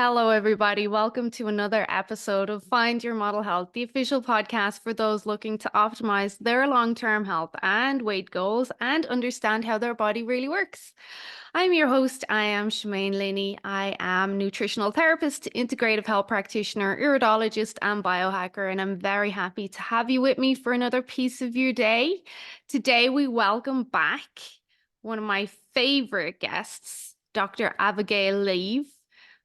Hello, everybody. Welcome to another episode of Find Your Model Health, the official podcast for those looking to optimize their long-term health and weight goals and understand how their body really works. I'm your host. I am Shemaine Linney. I am nutritional therapist, integrative health practitioner, iridologist, and biohacker, and I'm very happy to have you with me for another piece of your day. Today, we welcome back one of my favorite guests, Dr. Abigail Lev.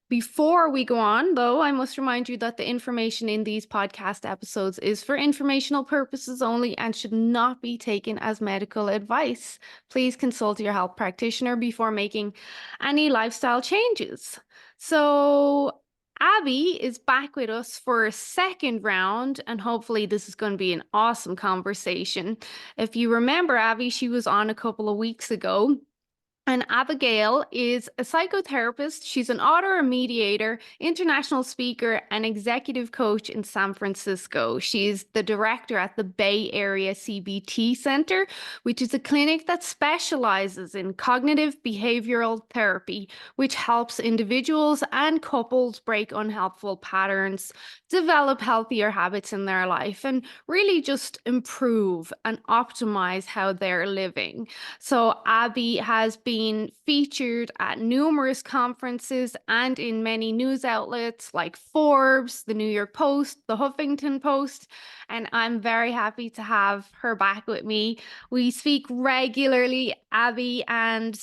Before we go on, though, I must remind you that the information in these podcast episodes is for informational purposes only and should not be taken as medical advice. Please consult your health practitioner before making any lifestyle changes. So, Abbey is back with us for a second round, and hopefully, this is going to be an awesome conversation. If you remember, Abbey, she was on a couple of weeks ago. And Abigail is a psychotherapist. She's an author, a mediator, international speaker, and executive coach in San Francisco. She's the director at the Bay Area CBT Center, which is a clinic that specializes in cognitive behavioral therapy, which helps individuals and couples break unhelpful patterns, develop healthier habits in their life, and really just improve and optimize how they're living. So Abbey has been featured at numerous conferences and in many news outlets like Forbes, the New York Post, the Huffington Post, and I'm very happy to have her back with me. We speak regularly, Abbey, and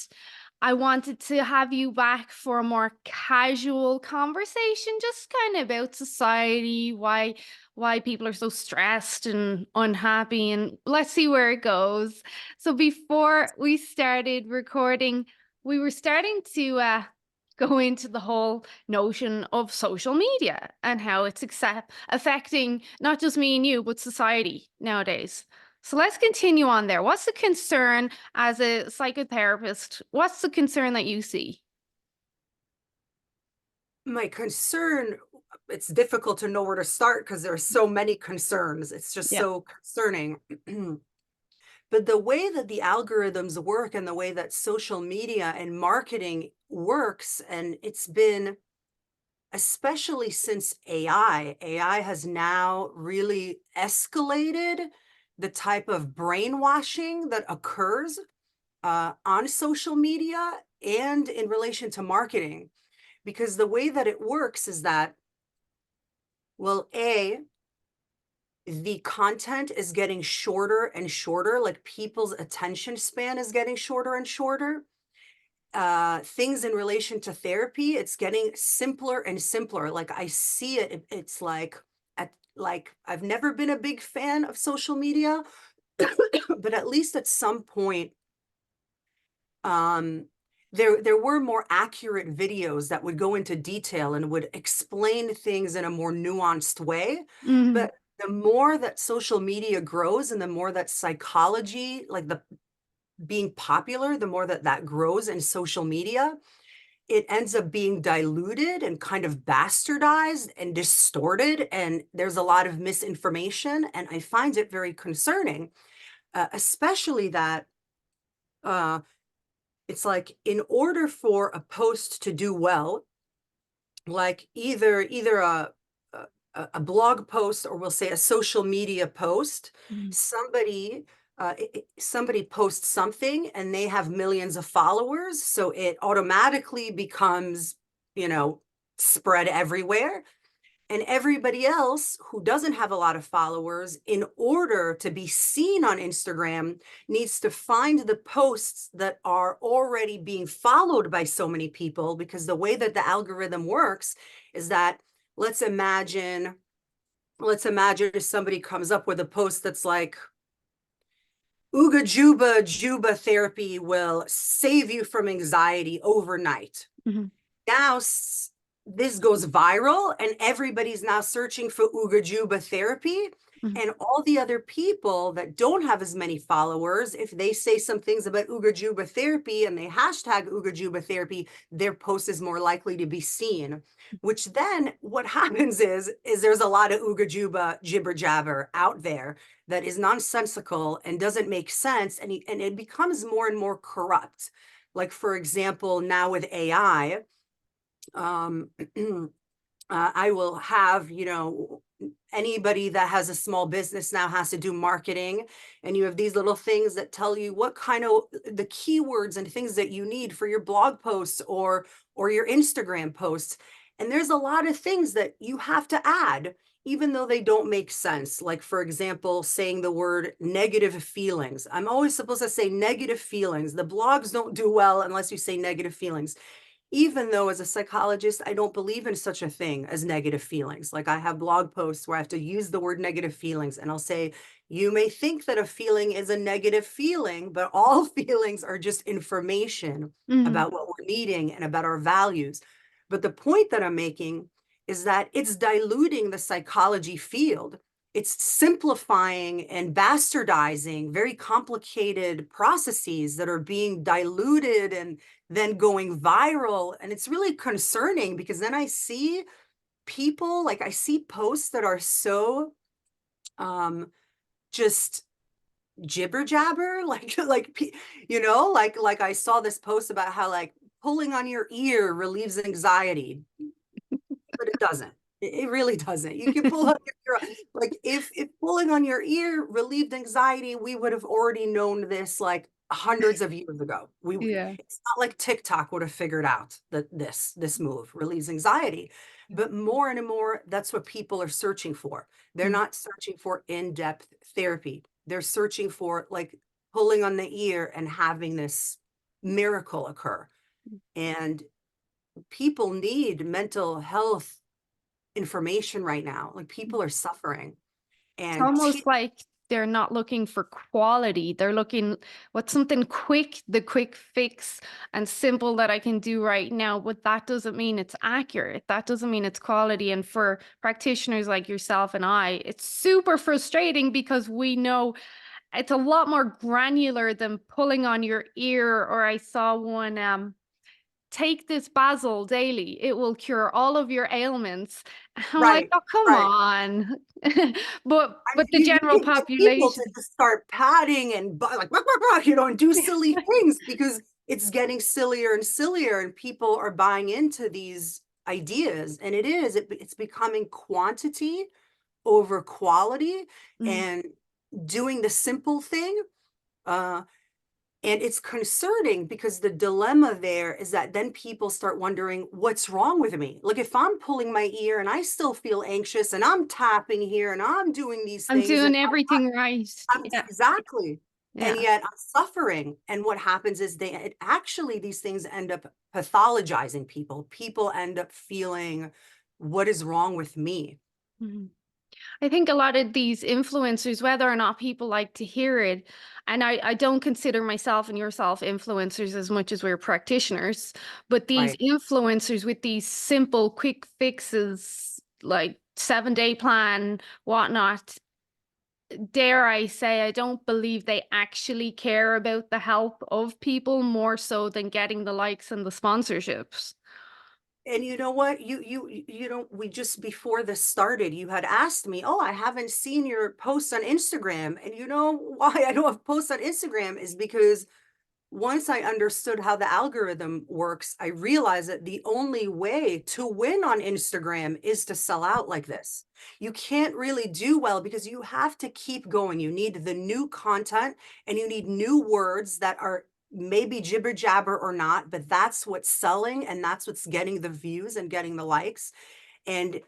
I wanted to have you back for a more casual conversation, just kind of about society, why people are so stressed and unhappy, and let's see where it goes. So before we started recording, we were starting to go into the whole notion of social media and how it's affecting not just me and you, but society nowadays. So let's continue on there. What's the concern as a psychotherapist? What's the concern that you see? My concern, it's difficult to know where to start because there are so many concerns. It's just Yeah. so concerning. But the way that the algorithms work and the way that social media and marketing works, and it's been, especially since AI has now really escalated the type of brainwashing that occurs on social media and in relation to marketing. Because the way that it works is that, well, the content is getting shorter and shorter, like people's attention span is getting shorter and shorter. Things in relation to therapy, it's getting simpler and simpler. Like I see it, it's like I've never been a big fan of social media, but at least at some point, um, there were more accurate videos that would go into detail and would explain things in a more nuanced way. Mhm. But the more that social media grows and the more that psychology, like the being popular, the more that that grows in social media, it ends up being diluted and kind of bastardized and distorted. And there's a lot of misinformation. And I find it very concerning, especially that uh, it's like in order for a post to do well, like either a blog post or we'll say a social media post, Mhm. somebody posts something and they have millions of followers, so it automatically becomes, you know, spread everywhere. And everybody else who doesn't have a lot of followers, in order to be seen on Instagram, needs to find the posts that are already being followed by so many people. Because the way that the algorithm works is that, let's imagine, if somebody comes up with a post that's like, Ooga Juba therapy will save you from anxiety overnight. Mhm. Now this goes viral and everybody's now searching for Ooga Juba therapy. Mhm. And all the other people that don't have as many followers, if they say some things about Ooga Juba therapy and they hashtag Ooga Juba therapy, their post is more likely to be seen. Which then what happens is there's a lot of Ooga Juba jibber jabber out there that is nonsensical and doesn't make sense, and it becomes more and more corrupt. Like, for example, now with AI, Um, I will have, anybody that has a small business now has to do marketing, and you have these little things that tell you what kind of the keywords and things that you need for your blog posts or your Instagram posts. And there's a lot of things that you have to add, even though they don't make sense. Like, for example, saying the word negative feelings. I'm always supposed to say negative feelings. The blogs don't do well unless you say negative feelings, even though as a psychologist, I don't believe in such a thing as negative feelings. Like, I have blog posts where I have to use the word negative feelings, and I'll say, you may think that a feeling is a negative feeling, but all feelings are just information Mhm. about what we're needing and about our values. But the point that I'm making is that it's diluting the psychology field. It's simplifying and bastardizing very complicated processes that are being diluted and then going viral. And it's really concerning because then I see people, like I see posts that are so just jibber jabber, like I saw this post about how like pulling on your ear relieves anxiety, but it doesn't. It really doesn't. You can pull on your ear. Like, if pulling on your ear relieved anxiety, we would have already known this like hundreds of years ago. Yeah. It's not like TikTok would have figured out that this move relieves anxiety. But more and more, that's what people are searching for. They're Mm. not searching for in-depth therapy. They're searching for like pulling on the ear and having this miracle occur. And people need mental health information right now. Like, people are suffering. It's And almost like they're not looking for quality. They're looking what's something quick, the quick fix and simple that I can do right now. But that doesn't mean it's accurate. That doesn't mean it's quality. And for practitioners like yourself and I, it's super frustrating because we know it's a lot more granular than pulling on your ear. Or I saw one take this basil daily. It will cure all of your ailments. I'm like, right, oh, come right. on. but I mean, but the you general can get people to population. just start patting and like, "Bark, bark, bark," and do silly things because it's getting sillier and sillier, and people are buying into these ideas. And it's becoming quantity over quality, Mm. and doing the simple thing. Uh, And it's concerning because the dilemma there is that then people start wondering, what's wrong with me? Like, if I'm pulling my ear and I still feel anxious and I'm tapping here and I'm doing these I'm things and doing everything right. I'm Yeah. exactly, and Yeah. yet I'm suffering. And what happens is these things end up pathologizing people. People end up feeling, what is wrong with me? Mhm. I think a lot of these influencers, whether or not people like to hear it, and I don't consider myself and yourself influencers as much as we're practitioners, but these Right. influencers with these simple, quick fixes, like 7-day plan, whatnot, dare I say, I don't believe they actually care about the health of people more so than getting the likes and the sponsorships. And you know what? You don't we just before this started, you had asked me, "Oh, I haven't seen your posts on Instagram." And you know why I don't have posts on Instagram is because once I understood how the algorithm works, I realized that the only way to win on Instagram is to sell out like this. You can't really do well because you have to keep going. You need the new content and you need new words that are maybe jibber jabber or not, but that's what's selling and that's what's getting the views and getting the likes. And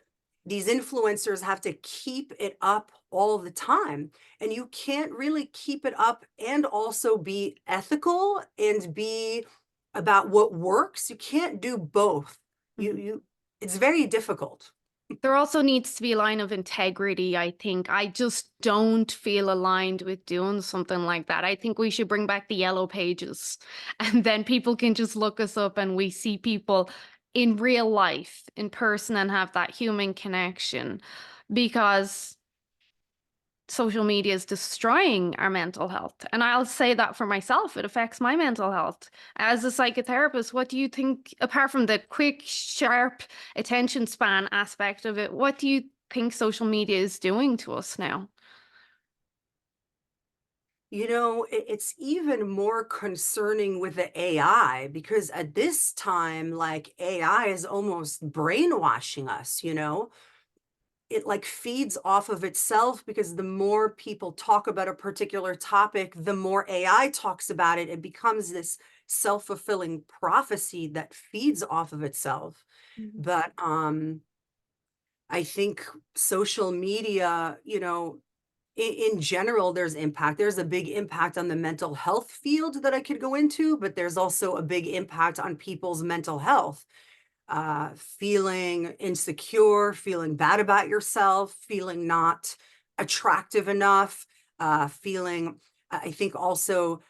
these influencers have to keep it up all the time. And you can't really keep it up and also be ethical and be about what works. You can't do both. It's very difficult. There also needs to be a line of integrity, I think. I just don't feel aligned with doing something like that. I think we should bring back the yellow pages and then people can just look us up and we see people in real life, in person, and have that human connection because social media is destroying our mental health. And I'll say that for myself, it affects my mental health. As a psychotherapist, what do you think, apart from the quick, sharp attention span aspect of it, what do you think social media is doing to us now? It's even more concerning with the AI, because at this time, like, AI is almost brainwashing us, it like feeds off of itself, because the more people talk about a particular topic, the more AI talks about it. It becomes this self-fulfilling prophecy that feeds off of itself. Mhm. But I think social media, in general, there's impact. There's a big impact on the mental health field that I could go into, but there's also a big impact on people's mental health. Feeling insecure, feeling bad about yourself, feeling not attractive enough, feeling, I think also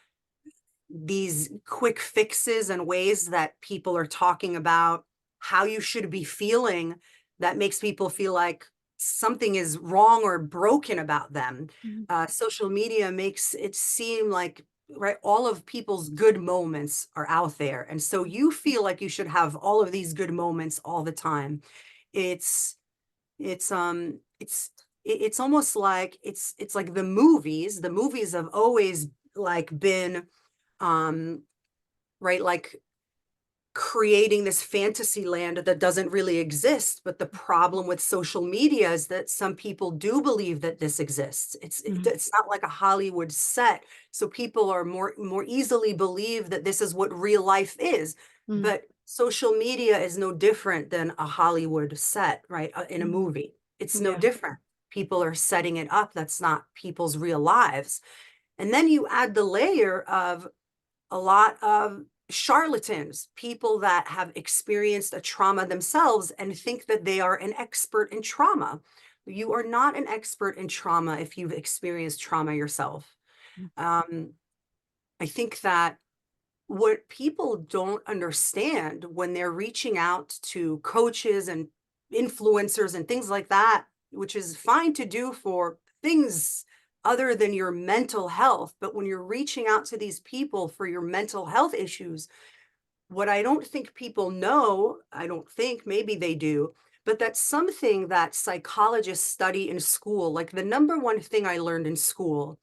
these quick fixes and ways that people are talking about how you should be feeling, that makes people feel like something is wrong or broken about them. Mhm. Social media makes it seem like, right, all of people's good moments are out there, and so you feel like you should have all of these good moments all the time. It's it's um it's it- it's almost like it's like the movies have always like been, um right, like creating this fantasy land that doesn't really exist. But the problem with social media is that some people do believe that this exists. Mhm. It's not like a Hollywood set, so people are more easily believe that this is what real life is. Mhm. But social media is no different than a Hollywood set, right? In a Mhm. movie, it's no Yeah. different. People are setting it up. That's not people's real lives. And then you add the layer of a lot of charlatans, people that have experienced a trauma themselves and think that they are an expert in trauma. You are not an expert in trauma if you've experienced trauma yourself. Um, I think that what people don't understand when they're reaching out to coaches and influencers and things like that, which is fine to do for things other than your mental health, but when you're reaching out to these people for your mental health issues, what I don't think people know, I don't think, maybe they do, but that's something that psychologists study in school. Like, the number one thing I learned in school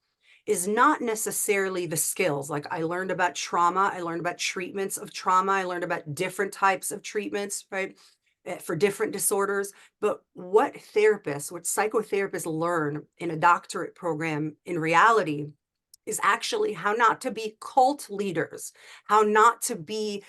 is not necessarily the skills. Like, I learned about trauma, I learned about treatments of trauma, I learned about different types of treatments, right? For different disorders. But what psychotherapists learn in a doctorate program in reality is actually how not to be cult leaders, how not to be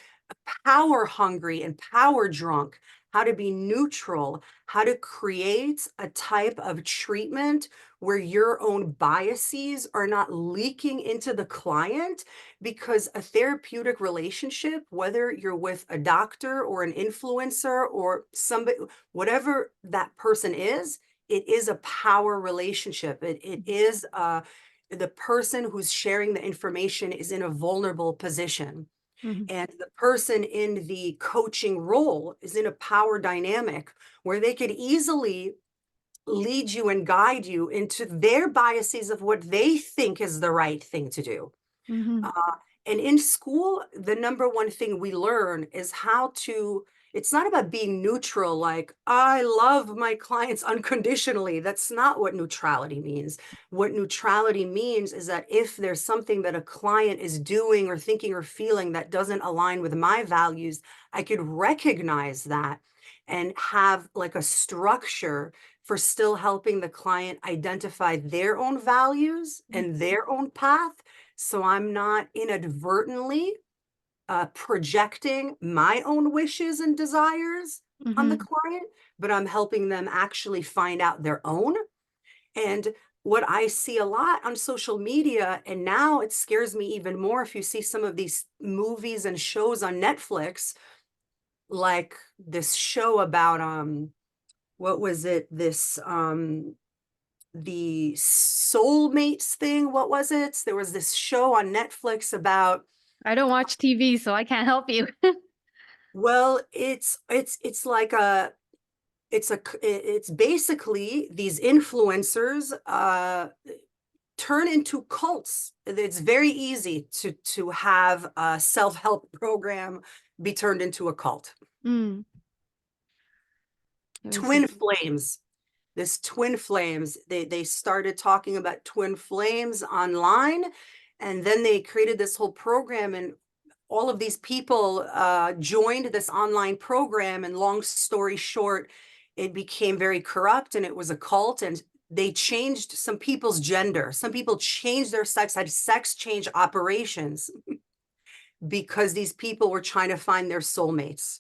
power hungry and power drunk, how to be neutral, how to create a type of treatment where your own biases are not leaking into the client. Because a therapeutic relationship, whether you're with a doctor or an influencer or somebody, whatever that person is, it is a power relationship. It is the person who's sharing the information is in a vulnerable position, Mhm. and the person in the coaching role is in a power dynamic where they could easily lead you and guide you into their biases of what they think is the right thing to do. Mhm. Uh, and in school, the number one thing we learn is how to, it's not about being neutral, like, I love my clients unconditionally. That's not what neutrality means. What neutrality means is that if there's something that a client is doing or thinking or feeling that doesn't align with my values, I could recognize that and have like a structure for still helping the client identify their own values and their own path, so I'm not inadvertently projecting my own wishes and desires on the Mhm. client, but I'm helping them actually find out their own. And what I see a lot on social media, and now it scares me even more if you see some of these movies and shows on Netflix, like this show about what was it? This the soulmates thing. What was it? There was this show on Netflix about, I don't watch TV, so I can't help you. well, it's like a it's basically these influencers turn into cults. It's very easy to have a self-help program be turned into a cult. Mm, I see. Twin flames. this twin flames. They started talking about twin flames online, and then they created this whole program, and all of these people joined this online program. And long story short, it became very corrupt, and it was a cult, and they changed some people's gender. Some people changed their sex, had sex change operations because these people were trying to find their soulmates.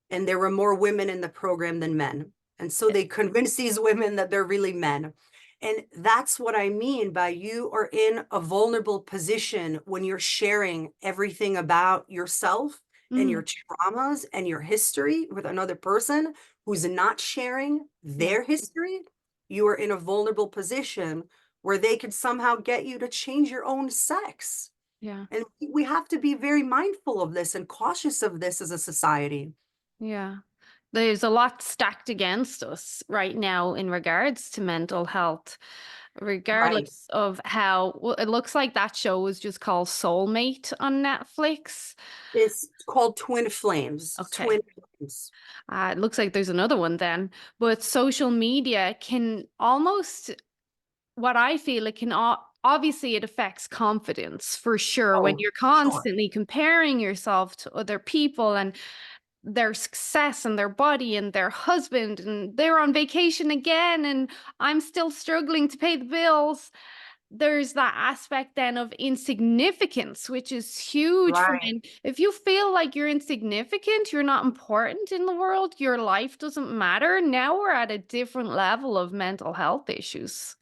And there were more women in the program than men. And so they convinced these women that they're really men. And that's what I mean by you are in a vulnerable position when you're sharing everything about yourself and Mm, your traumas and your history with another person who's not sharing yeah. their history. You are in a vulnerable position where they could somehow get you to change your own sex. Yeah. And we have to be very mindful of this and cautious of this as a society. Yeah. There's a lot stacked against us right now in regards to mental health, Right. regardless of how, well, it looks like that show was just called Soulmate on Netflix. It's called Twin Flames. Okay. Twin Flames. It looks like there's another one then. But social media can almost, what I feel, it can obviously it affects confidence for sure when Oh, you're sure. constantly comparing yourself to other people and their success and their body and their husband and they're on vacation again and I'm still struggling to pay the bills. There's that aspect then of insignificance, which is huge for Right. men. If you feel like you're insignificant, you're not important in the world, your life doesn't matter. Now we're at a different level of mental health issues.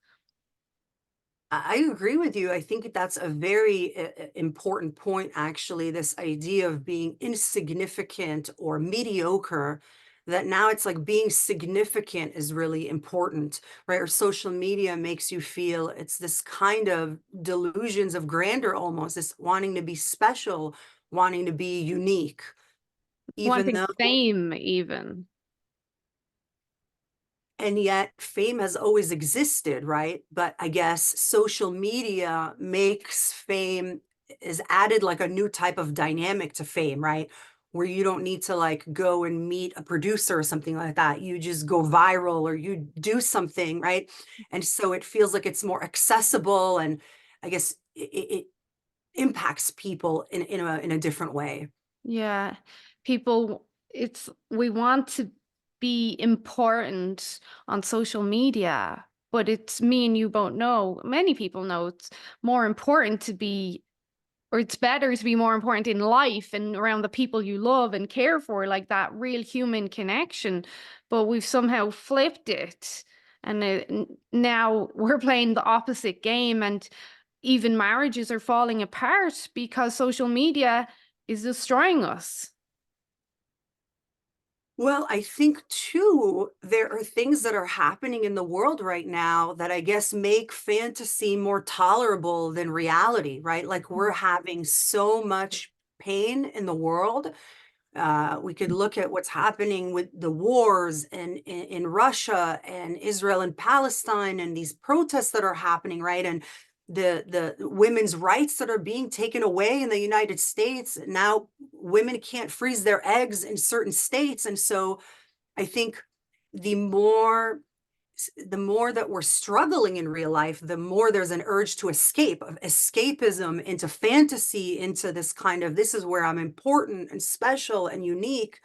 I agree with you. I think that's a very important point, actually. This idea of being insignificant or mediocre, that now it's like being significant is really important, right? Or social media makes you feel it's this kind of delusions of grandeur, almost this wanting to be special, wanting to be unique, even Wanting though. fame, even. And yet fame has always existed, right? But I guess social media makes fame is added like a new type of dynamic to fame, right? Where you don't need to like go and meet a producer or something like that. You just go viral or you do something, right? And so it feels like it's more accessible, and I guess it impacts people in a different way. Yeah. People, we want to be important on social media, but it's me and you both know, many people know it's more important to be, or it's better to be more important in life and around the people you love and care for, like that real human connection. But we've somehow flipped it. And now we're playing the opposite game, and even marriages are falling apart because social media is destroying us. Well, I think too, there are things that are happening in the world right now that I guess make fantasy more tolerable than reality, right? Like we're having so much pain in the world. We could look at what's happening with the wars in Russia and Israel and Palestine and these protests that are happening, right? And the women's rights that are being taken away in the United States. Now women can't freeze their eggs in certain states. And so I think the more the more that we're struggling in real life, the more there's an urge to escape, of escapism into fantasy, into this kind of this is where I'm important and special and unique.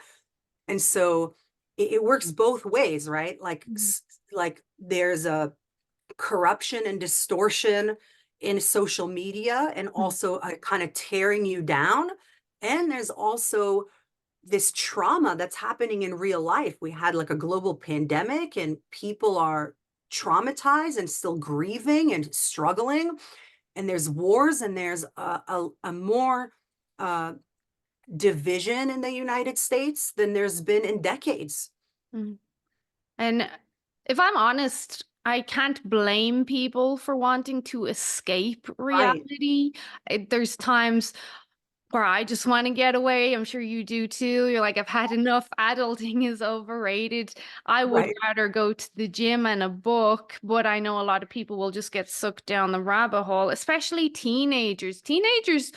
And so it works both ways, right? Mhm. Like there's a corruption and distortion in social media, and also a kind of tearing you down. And there's also this trauma that's happening in real life. We had like a global pandemic, and people are traumatized and still grieving and struggling. And there's wars, and there's a more uh, division in the United States than there's been in decades. Mhm. And if I'm honest, I can't blame people for wanting to escape Right, reality. There's times where I just want to get away. I'm sure you do too. You're like, I've had enough. Adulting is overrated. I would right. rather go to the gym and a book, but I know a lot of people will just get sucked down the rabbit hole, especially teenagers. Teenagers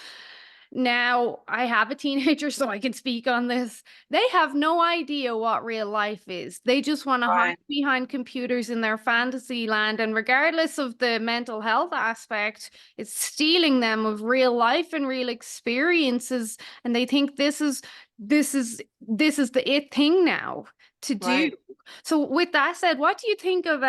Now, I have a teenager, so I can speak on this. They have no idea what real life is. They just want to hide Right. behind computers in their fantasy land. And regardless of the mental health aspect, it's stealing them of real life and real experiences. And they think this is the it thing now to do. Right. So with that said, what do you think of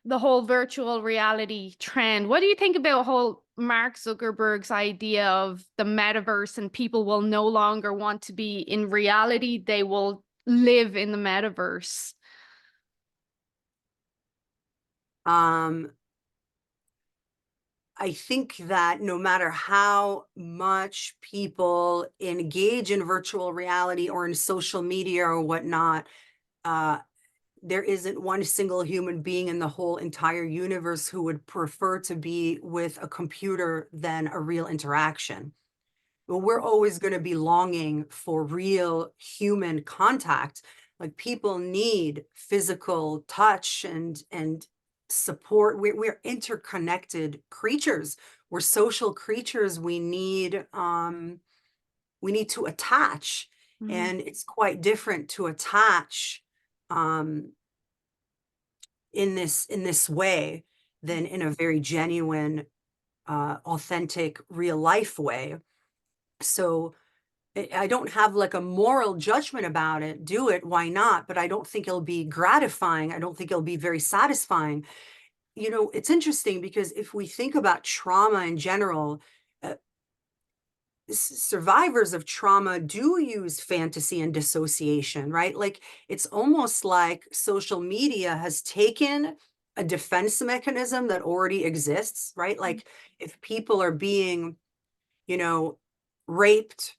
the whole virtual reality trend? What do you think about whole Mark Zuckerberg's idea of the metaverse and people will no longer want to be in reality, they will live in the metaverse? Um, I think that no matter how much people engage in virtual reality or in social media or whatnot, uh, there isn't one single human being in the whole entire universe who would prefer to be with a computer than a real interaction. But we're always going to be longing for real human contact. Like people need physical touch and support. We're interconnected creatures. We're social creatures. We need to attach, Mhm. and it's quite different to attach um in this way than in a very genuine, authentic, real life way. So I don't have like a moral judgment about it. Do it, why not? But I don't think it'll be gratifying. I don't think it'll be very satisfying. You know, it's interesting because if we think about trauma in general, uh, survivors of trauma do use fantasy and dissociation, right? Like it's almost like social media has taken a defense mechanism that already exists, right? Like if people are being, you know, raped,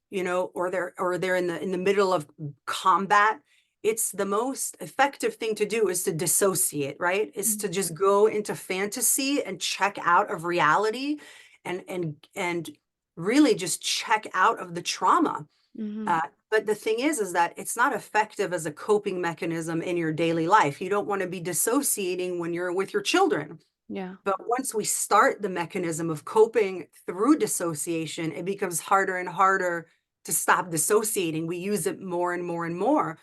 or they're in the middle of combat, it's the most effective thing to do is to dissociate, right? Is to just go into fantasy and check out of reality and really just check out of the trauma. Mhm. Uh, but the thing is that it's not effective as a coping mechanism in your daily life. You don't want to be dissociating when you're with your children. Yeah. But once we start the mechanism of coping through dissociation, it becomes harder and harder to stop dissociating. We use it more and more and more.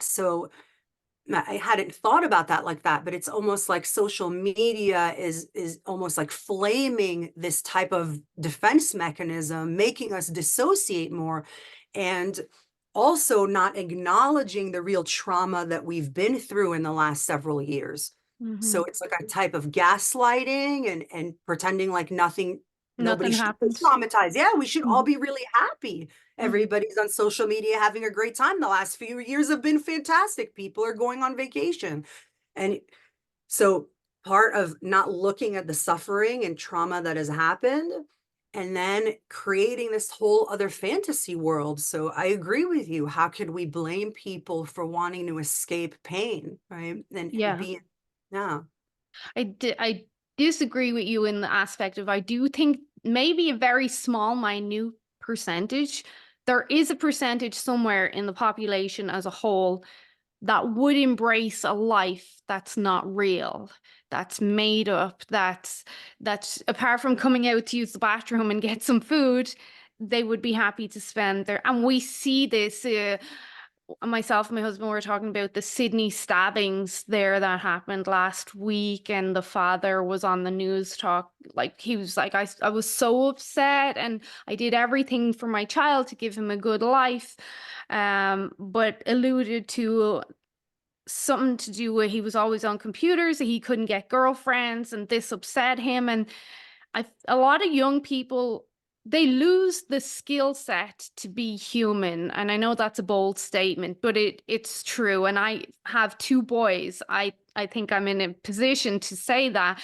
So I hadn't thought about that like that, but it's almost like social media is almost like flaming this type of defense mechanism, making us dissociate more, and also not acknowledging the real trauma that we've been through in the last several years. So Mhm. it's like a type of gaslighting and pretending like nobody Nothing should be happened. traumatized. Yeah, we should all Mhm. be really happy. Mhm. Everybody's on social media having a great time. The last few years have been fantastic. People are going on vacation. And so part of not looking at the suffering and trauma that has happened and then creating this whole other fantasy world. So I agree with you. How could we blame people for wanting to escape pain, right? And Yeah. be, yeah, I disagree with you in the aspect of I do think maybe a very small, minute percentage. There is a percentage somewhere in the population as a whole that would embrace a life that's not real, that's made up, that's apart from coming out to use the bathroom and get some food, they would be happy to spend their. And we see this. Myself and my husband were talking about the Sydney stabbings there that happened last week, and the father was on the news talk like he was like I was so upset and I did everything for my child to give him a good life, but alluded to something to do with he was always on computers, he couldn't get girlfriends, and this upset him. And a lot of young people, they lose the skill set to be human. And I know that's a bold statement, but it's true. And I have two boys. I think I'm in a position to say that.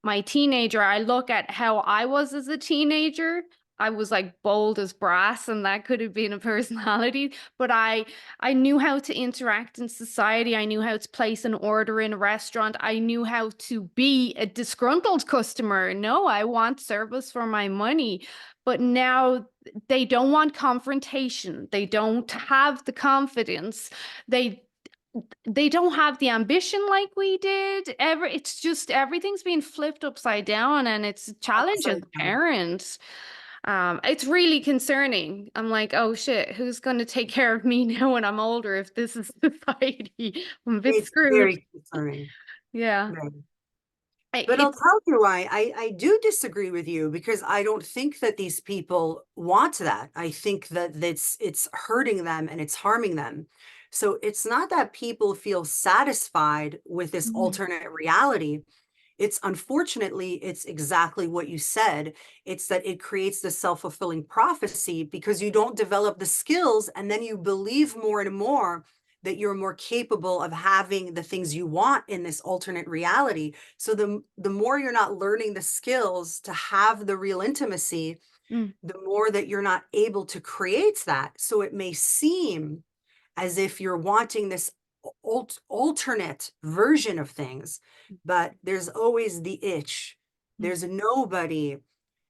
My teenager, I look at how I was as a teenager. I was like bold as brass, and that could have been a personality. But I knew how to interact in society. I knew how to place an order in a restaurant. I knew how to be a disgruntled customer. No, I want service for my money. But now they don't want confrontation. They don't have the confidence. They they don't have the ambition like we did. It's just everything's being flipped upside down, and it's a challenge as upside down. parents. It's really concerning. I'm like, oh shit, who's going to take care of me now when I'm older if this is society? I'm a bit It's screwed. very concerning. Yeah. Right. But I'll It's tell you why I do disagree with you, because I don't think that these people want that. I think that it's hurting them and it's harming them. So it's not that people feel satisfied with this Mm, alternate reality. It's unfortunately, it's exactly what you said. It's that it creates the self-fulfilling prophecy because you don't develop the skills, and then you believe more and more that you're more capable of having the things you want in this alternate reality. So the more you're not learning the skills to have the real intimacy, mm, the more that you're not able to create that. So it may seem as if you're wanting this alternate version of things, but there's always the itch. mm, There's nobody.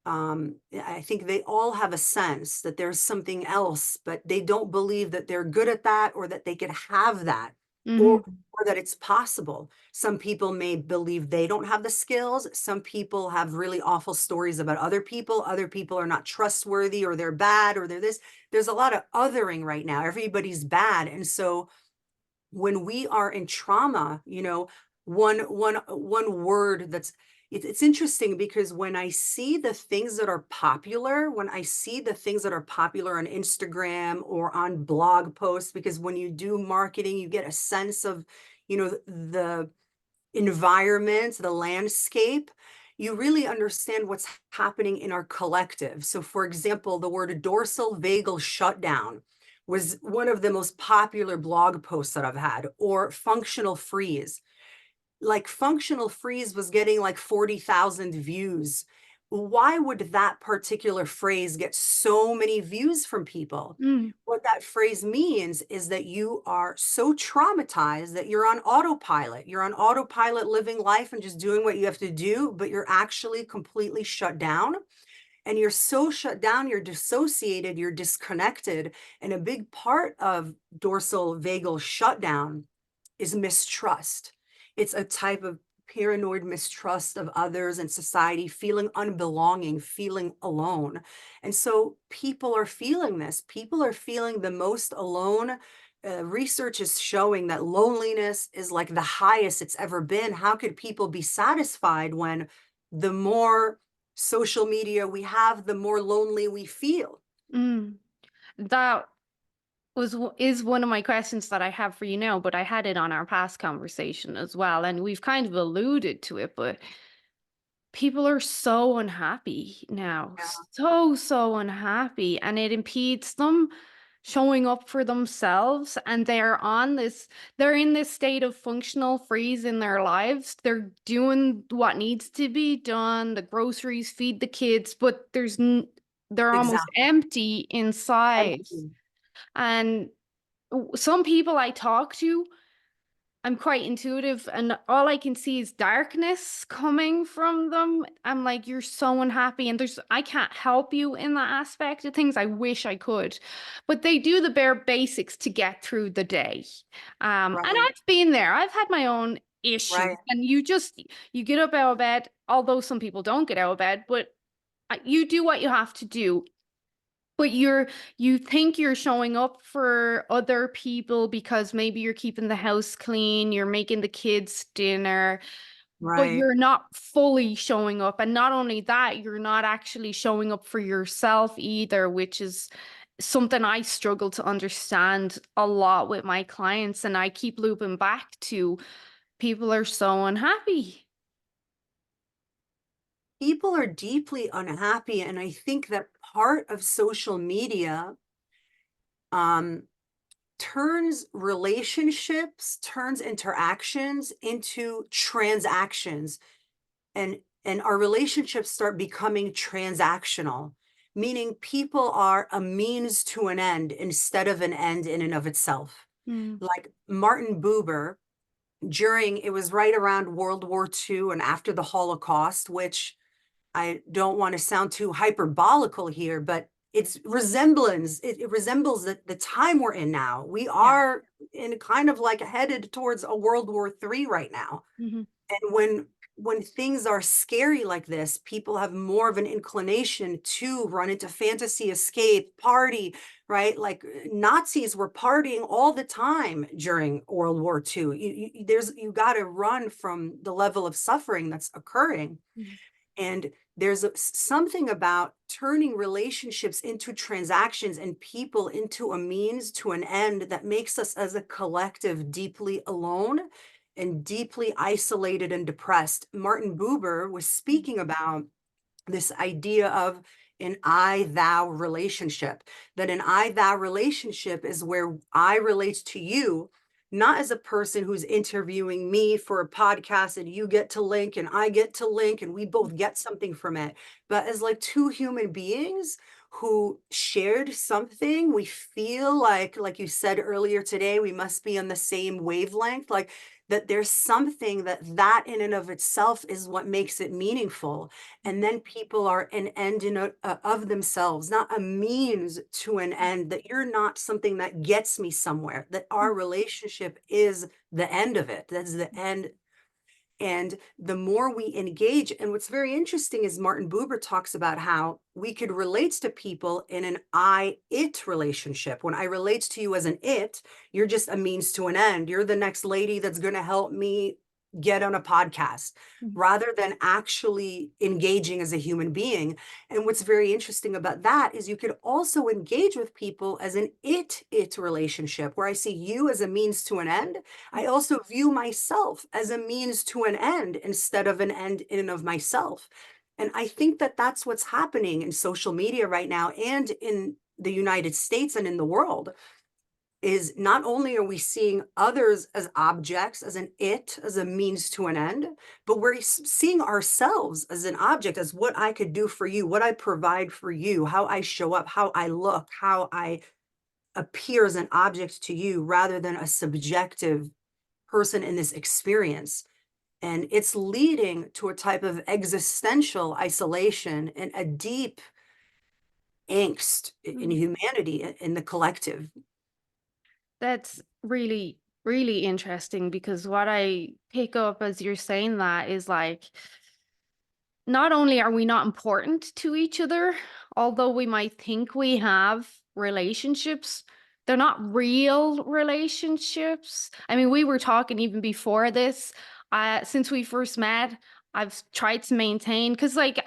I think they all have a sense that there's something else, but they don't believe that they're good at that, or that they could have that, or mhm, or that it's possible. Some people may believe they don't have the skills. Some people have really awful stories about other people. Other people are not trustworthy, or they're bad, or they're this. There's a lot of othering right now. Everybody's bad. And so when we are in trauma, one word that's it's interesting, because when I see the things that are popular, when I see the things that are popular on Instagram or on blog posts, because when you do marketing, you get a sense of, the environment, the landscape, you really understand what's happening in our collective. So, for example, the word dorsal vagal shutdown was one of the most popular blog posts that I've had, or functional freeze. Like, functional freeze was getting like 40,000 views. Why would that particular phrase get so many views from people? mm, What that phrase means is that you are so traumatized that you're on autopilot. You're on autopilot, living life and just doing what you have to do, but you're actually completely shut down. And you're so shut down, you're dissociated, you're disconnected. And a big part of dorsal vagal shutdown is mistrust. It's a type of paranoid mistrust of others and society, feeling unbelonging, feeling alone. And so people are feeling this. People are feeling the most alone. Research is showing that loneliness is like the highest it's ever been. How could people be satisfied when the more social media we have, the more lonely we feel? mm. That is one of my questions that I have for you now, but I had it on our past conversation as well, and we've kind of alluded to it, but people are so unhappy now, Yeah, so unhappy, and it impedes them showing up for themselves. And they're in this state of functional freeze in their lives. They're doing what needs to be done, the groceries, feed the kids, but they're almost exactly. empty inside. Empty. And some people I talk to, I'm quite intuitive, and all I can see is darkness coming from them. I'm like, you're so unhappy, and I can't help you in that aspect of things. I wish I could, but they do the bare basics to get through the day. And Right, I've been there. I've had my own issues, right. and you get up out of bed, although some people don't get out of bed, but you do what you have to do. But you think you're showing up for other people because maybe you're keeping the house clean, you're making the kids dinner, but Right. you're not fully showing up. And not only that, you're not actually showing up for yourself either, which is something I struggle to understand a lot with my clients. And I keep looping back to people are so unhappy. People are deeply unhappy, and I think that part of social media um, turns relationships, turns interactions into transactions, and our relationships start becoming transactional, meaning people are a means to an end instead of an end in and of itself. Mm, Like Martin Buber, during it was right around World War II and after the Holocaust, which I don't want to sound too hyperbolical here, but it resembles the time we're in now. We yeah. are in kind of like headed towards a World War III right now. Mhm. And when when things are scary like this, people have more of an inclination to run into fantasy, escape, party, right? Like Nazis were partying all the time during World War II. You got to run from the level of suffering that's occurring. Mhm. And there's something about turning relationships into transactions and people into a means to an end that makes us as a collective deeply alone and deeply isolated and depressed. Martin Buber was speaking about this idea of an I thou relationship, that an I thou relationship is where I relate to you, not as a person who's interviewing me for a podcast and you get to link and I get to link and we both get something from it, but as like two human beings who shared something. We feel like you said earlier today, we must be on the same wavelength, like that there's something that in and of itself is what makes it meaningful. And then people are an end of themselves, not a means to an end, that you're not something that gets me somewhere, that our relationship is the end of it. That's the end. And the more we engage, and what's very interesting is Martin Buber talks about how we could relate to people in an I-it relationship. When I relate to you as an it, you're just a means to an end. You're the next lady that's going to help me get on a podcast, rather than actually engaging as a human being. And what's very interesting about that is you could also engage with people as an it relationship, where I see you as a means to an end. I also view myself as a means to an end instead of an end in and of myself. And I think that that's what's happening in social media right now and in the United States and in the world, is not only are we seeing others as objects, as an it, as a means to an end, but we're seeing ourselves as an object, as what I could do for you, what I provide for you, how I show up, how I look, how I appear as an object to you, rather than a subjective person in this experience. And it's leading to a type of existential isolation and a deep angst in Mhm. humanity, in the collective. That's really, really interesting because what I pick up as you're saying that is like, not only are we not important to each other, although we might think we have relationships, they're not real relationships. I mean, we were talking even before this. Since we first met, I've tried to maintain because, like,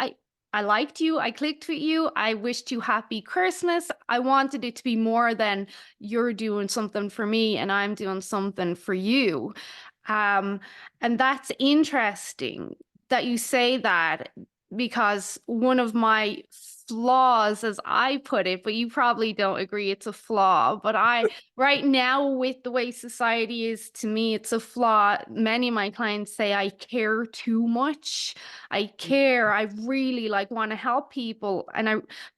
I liked you, I clicked with you, I wished you happy Christmas. I wanted it to be more than you're doing something for me and I'm doing something for you. Um, and that's interesting that you say that because one of my flaws, as I put it, but you probably don't agree it's a flaw, but right now, with the way society is, to me, it's a flaw. Many of my clients say I care too much. I care. I really like want to help people.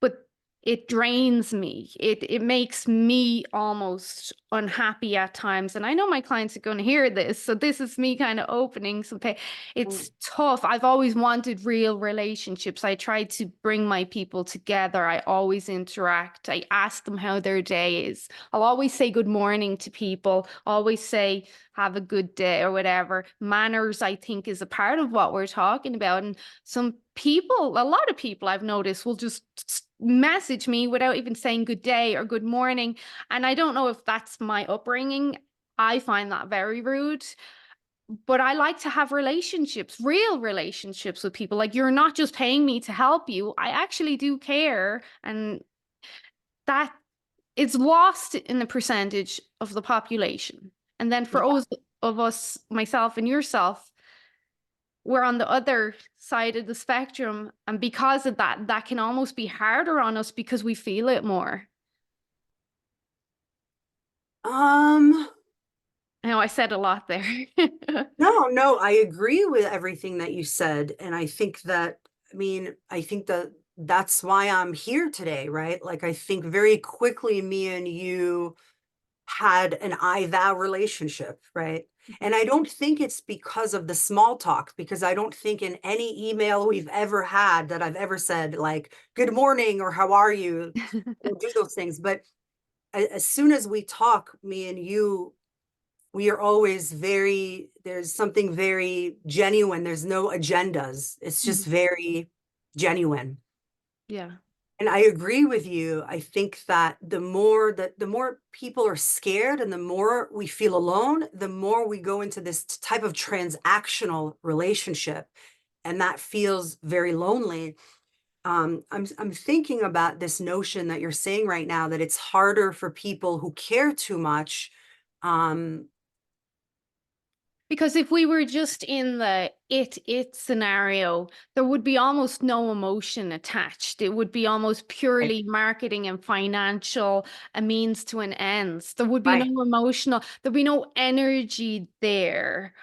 But it drains me. It makes me almost unhappy at times. And I know my clients are going to hear this. So this is me kind of opening some pay. It's tough. I've always wanted real relationships. I try to bring my people together. I always interact. I ask them how their day is. I'll always say good morning to people, always say have a good day or whatever. Manners, I think, is a part of what we're talking about. And some people, a lot of people I've noticed will just message me without even saying good day or good morning. And I don't know if that's my upbringing. I find that very rude. But I like to have relationships, real relationships with people. Like, you're not just paying me to help you. I actually do care. And that it's lost in the percentage of the population. And then for Yeah. those of us, myself and yourself, we're on the other side of the spectrum. And because of that, that can almost be harder on us because we feel it more. Um, I know I said a lot there. no, I agree with everything that you said. And I think that, I think that that's why I'm here today, right? Like, I think very quickly, me and you had an I thou relationship, right? And I don't think it's because of the small talk, because I don't think in any email we've ever had that I've ever said, like, good morning or how are you, or do those things. But as soon as we talk, me and you We are always there's something very genuine. There's no agendas. It's just Mhm. very genuine. Yeah. And I agree with you. I think that the more people are scared and the more we feel alone, the more we go into this type of transactional relationship. And that feels very lonely. I'm thinking about this notion that you're saying right now, that it's harder for people who care too much. Um, Because if we were just in the it scenario, there would be almost no emotion attached. It would be almost right, purely marketing and financial, a means to an ends. There would be no right. emotional, there'd be no energy there.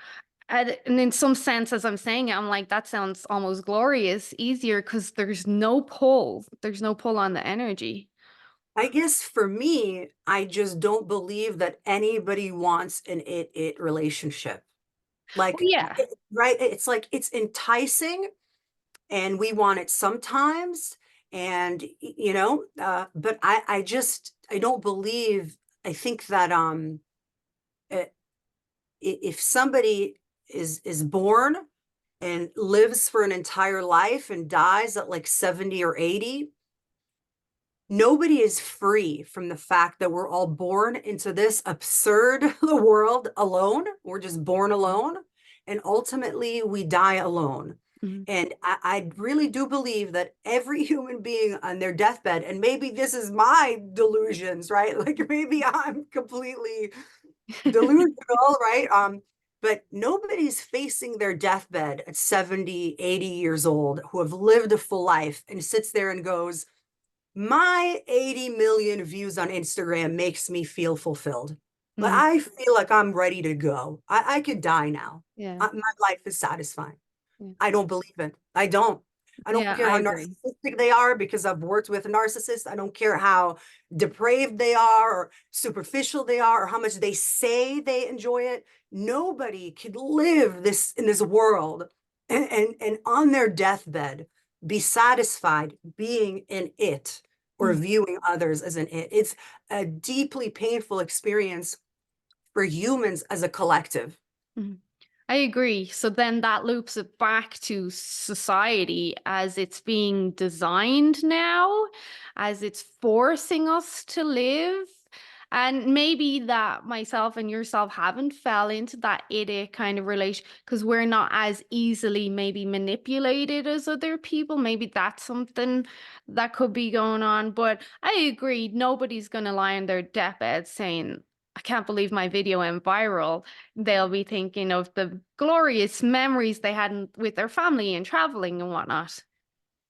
And in some sense, as I'm saying it, I'm like, that sounds almost glorious, easier because there's no pull. There's no pull on the energy. I guess for me, I just don't believe that anybody wants an it relationship. Well, Like, yeah. right? It's like it's enticing and we want it sometimes. And but I don't believe, I think that uh, if somebody is born and lives for an entire life and dies at like 70 or 80, nobody is free from the fact that we're all born into this absurd world alone. We're just born alone. And ultimately, we die alone. Mhm. And I really do believe that every human being on their deathbed, and maybe this is my delusions, right? Like maybe I'm completely delusional, right? But nobody's facing their deathbed at 70, 80 years old who have lived a full life and sits there and goes, my 80 million views on Instagram makes me feel fulfilled. But Mhm. I feel like I'm ready to go. I could die now. Yeah. My life is satisfying. Yeah. I don't believe it. I don't. I don't Yeah, care I how agree. narcissistic they are because I've worked with narcissists. I don't care how depraved they are or superficial they are or how much they say they enjoy it. Nobody could live this in this world and on their deathbed be satisfied being in it or Mhm. viewing others as an it. It's a deeply painful experience for humans as a collective. Mhm. I agree. So then that loops it back to society as it's being designed now, as it's forcing us to live. And maybe that myself and yourself haven't fell into that idiot kind of relation because we're not as easily maybe manipulated as other people. Maybe that's something that could be going on. But I agree, nobody's going to lie on their deathbed saying, I can't believe my video went viral. They'll be thinking of the glorious memories they had with their family and traveling and whatnot.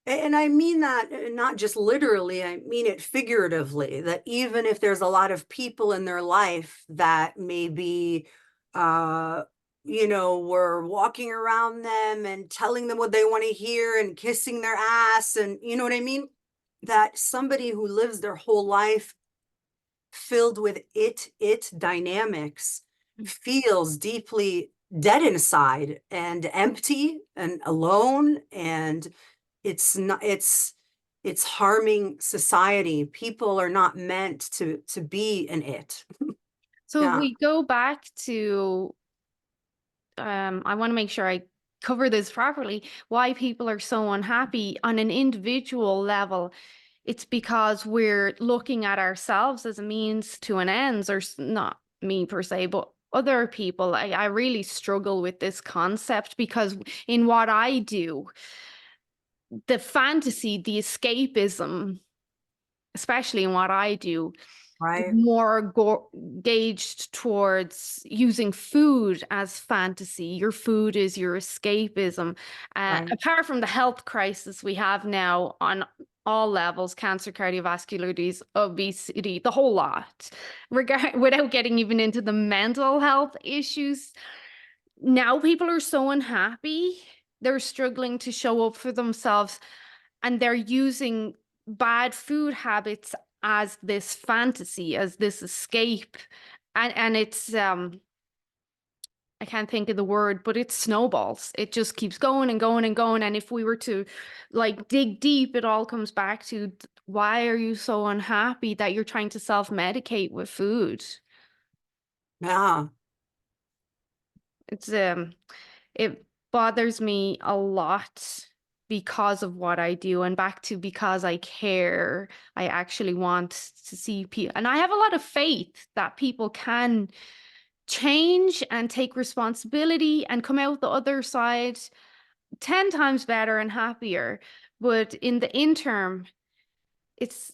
And I mean that not just literally, I mean it figuratively, that even if there's a lot of people in their life that maybe, uh, were walking around them and telling them what they want to hear and kissing their ass, and you know what I mean? That somebody who lives their whole life filled with it dynamics feels deeply dead inside and empty and alone, and it's harming society. People are not meant to be an it. So if Yeah, we go back to, I want to make sure I cover this properly, why people are so unhappy on an individual level. It's because we're looking at ourselves as a means to an ends, or not me per se, but other people. I really struggle with this concept because in what I do, the fantasy, the escapism, especially in what I do, is right, more gauged towards using food as fantasy. Your food is your escapism. right. Apart from the health crisis we have now on all levels, cancer, cardiovascular disease, obesity, the whole lot, without getting even into the mental health issues. Now people are so unhappy. They're struggling to show up for themselves and they're using bad food habits as this fantasy, as this escape. And it's I can't think of the word, but it snowballs. It just keeps going and going and going. And if we were to like dig deep, it all comes back to why are you so unhappy that you're trying to self-medicate with food? Yeah. It's it bothers me a lot because of what I do, and back to because I care. I actually want to see people, and I have a lot of faith that people can change and take responsibility and come out the other side 10 times better and happier. But in the interim, it's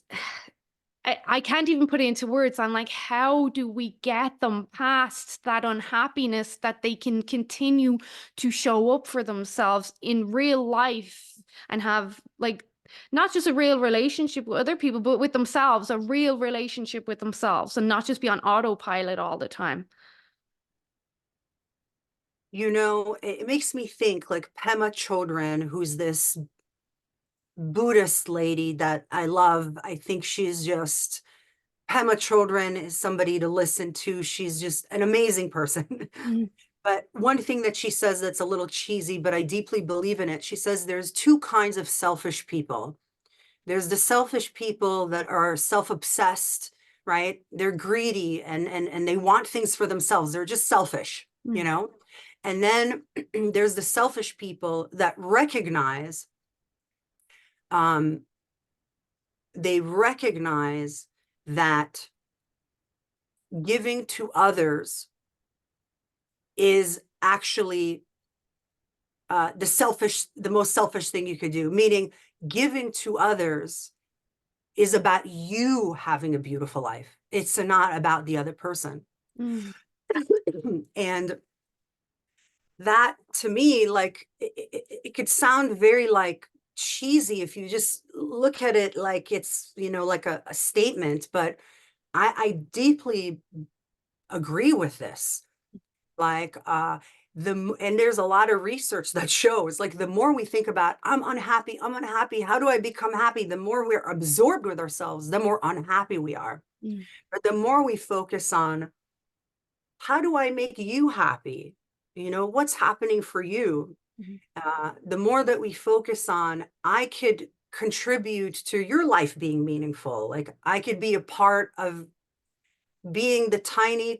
I can't even put it into words. I'm like, how do we get them past that unhappiness that they can continue to show up for themselves in real life and have like not just a real relationship with other people, but with themselves, a real relationship with themselves, and not just be on autopilot all the time. You know, it makes me think like Pema Chodron, who's this Buddhist lady that I love. I think she's just, Pema Chodron is somebody to listen to. She's just an amazing person. Mm, But one thing that she says that's a little cheesy, but I deeply believe in it. She says there's two kinds of selfish people. There's the selfish people that are self-obsessed, right? They're greedy and they want things for themselves. They're just selfish, you mm, know? And then there's the selfish people that recognize, um, they recognize that giving to others is actually the most selfish thing you could do, meaning giving to others is about you having a beautiful life. It's not about the other person. mm, And that to me, like, it could sound very like cheesy if you just look at it like it's, you know, like a statement, but I deeply agree with this. Like, and there's a lot of research that shows like the more we think about I'm unhappy, how do I become happy? The more we're absorbed with ourselves, the more unhappy we are. mm, But the more we focus on how do I make you happy? You know, what's happening for you? mm, The more that we focus on, I could contribute to your life being meaningful. Like I could be a part of being the tiny,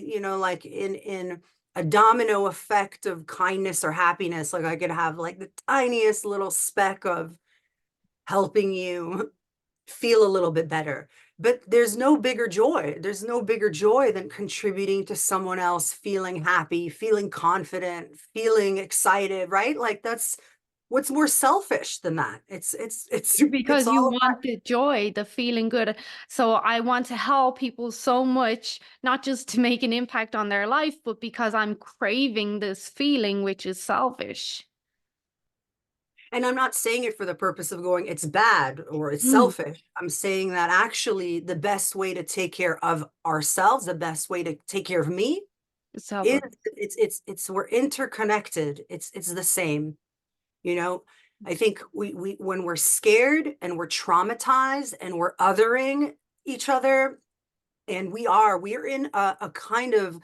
you know, like in a domino effect of kindness or happiness. Like I could have like the tiniest little speck of helping you feel a little bit better. But there's no bigger joy. There's no bigger joy than contributing to someone else feeling happy, feeling confident, feeling excited, right? Like that's what's more selfish than that. It's because you all about, want the joy, the feeling good. So I want to help people so much, not just to make an impact on their life, but because I'm craving this feeling, which is selfish. and I'm not saying it for the purpose of going, it's bad or it's Mm, selfish. I'm saying that actually the best way to take care of ourselves, the best way to take care of me is selfish. it's we're interconnected. It's the same. You know, I think we when we're scared and we're traumatized and we're othering each other, and we're in a kind of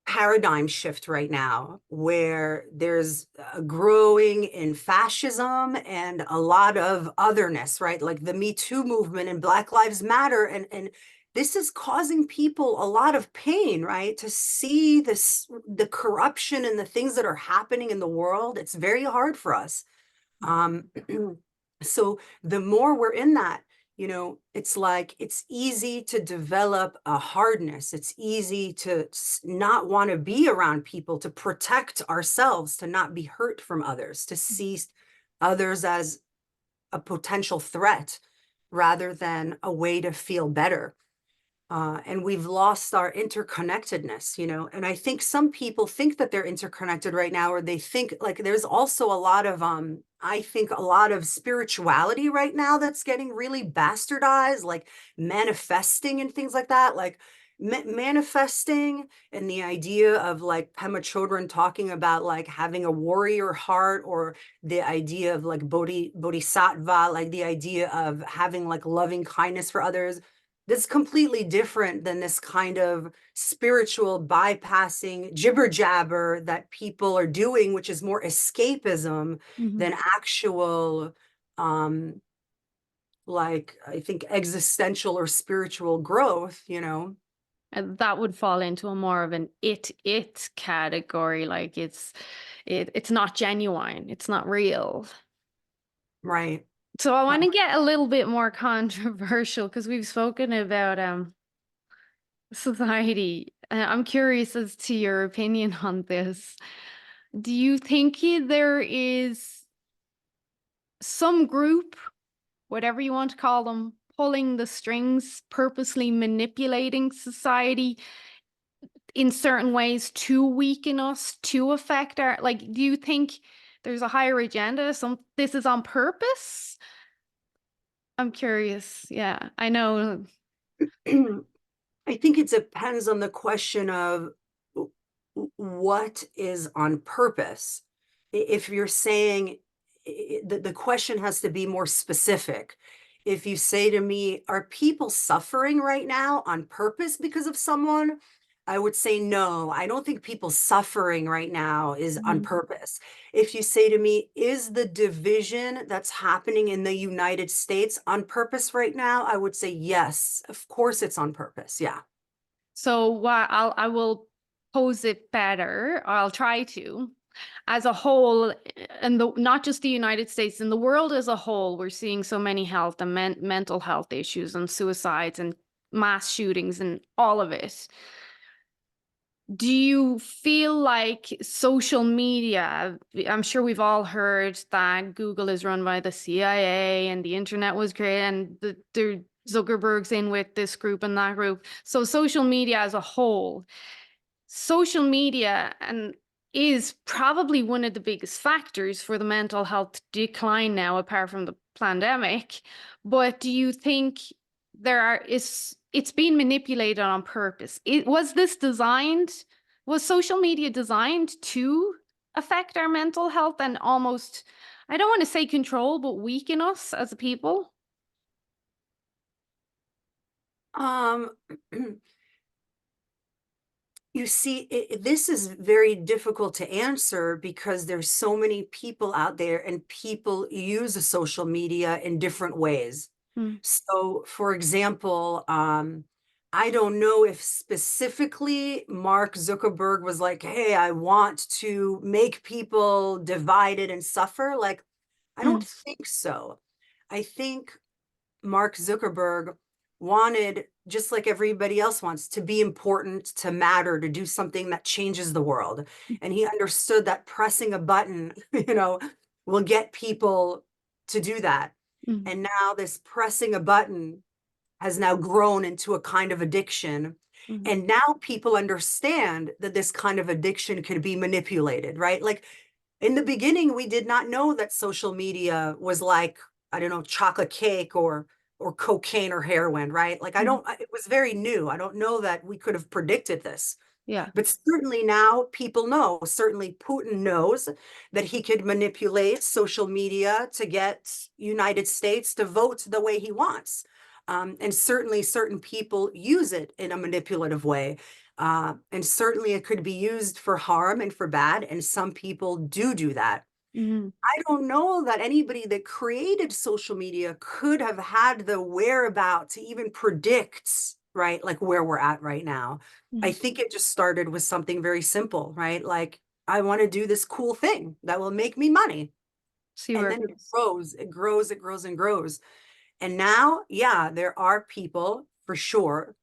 paradigm shift right now where there's a growing in fascism and a lot of otherness, right? Like the Me Too movement and Black Lives Matter, and this is causing people a lot of pain, right? To see this, the corruption and the things that are happening in the world. It's very hard for us. Um, so the more we're in that, you know, it's like it's easy to develop a hardness. It's easy to not want to be around people, to protect ourselves, to not be hurt from others, to see others as a potential threat rather than a way to feel better. And we've lost our interconnectedness, you know. And I think some people think that they're interconnected right now, or they think like there's also a lot of I think a lot of spirituality right now that's getting really bastardized, like manifesting and things like that, like manifesting, and the idea of like Pema Chodron talking about like having a warrior heart, or the idea of like bodhisattva, like the idea of having like loving kindness for others. That's completely different than this kind of spiritual bypassing jibber jabber that people are doing, which is more escapism Mhm. than actual, um, like I think existential or spiritual growth, you know. And that would fall into a more of an it category, like it's not genuine, it's not real. Right. So I Uh, want to get a little bit more controversial because we've spoken about society. I'm curious as to your opinion on this. Do you think there is some group, whatever you want to call them, pulling the strings, purposely manipulating society in certain ways to weaken us, to affect our, like, do you think there's a higher agenda? This is on purpose? I'm curious. Yeah, I know. I think it depends on the question of what is on purpose. If you're saying the question has to be more specific. If you say to me, are people suffering right now on purpose because of someone? I would say no. I don't think people suffering right now is on Mhm. purpose. If you say to me, is the division that's happening in the United States on purpose right now? I would say yes. Of course it's on purpose. Yeah. So what I will pose it better, or I'll try to. As a whole, and not just the United States, in the world as a whole, we're seeing so many health and mental health issues and suicides and mass shootings and all of it. Do you feel like social media, I'm sure we've all heard that Google is run by the CIA and the internet was created and the Zuckerberg's in with this group and that group. So social media as a whole, social media and is probably one of the biggest factors for the mental health decline now, apart from the pandemic. But do you think it's being manipulated on purpose? Was social media designed to affect our mental health and almost, I don't want to say control, but weaken us as a people? Um, You see, this is very difficult to answer because there's so many people out there and people use the social media in different ways. Mm, So, for example, I don't know if specifically Mark Zuckerberg was like, hey, I want to make people divided and suffer. Like, I don't mm, think so. I think Mark Zuckerberg wanted, just like everybody else wants, to be important, to matter, to do something that changes the world. And he understood that pressing a button, will get people to do that. mm, And now this pressing a button has now grown into a kind of addiction. mm, And now people understand that this kind of addiction could be manipulated, right? Like in the beginning, we did not know that social media was like, I don't know, chocolate cake or cocaine or heroin, right? Like mm. it was very new. I don't know that we could have predicted this. Yeah. But certainly now people know, certainly Putin knows that he could manipulate social media to get United States to vote the way he wants. And certainly certain people use it in a manipulative way. And certainly it could be used for harm and for bad. And some people do that. Mm, I don't know that anybody that created social media could have had the whereabout to even predict, right, like where we're at right now. I mm. think it just started with something very simple, right? Like, I want to do this cool thing that will make me money. See And where it then it goes. grows, it grows, it grows and grows. And now, yeah, there are people for sure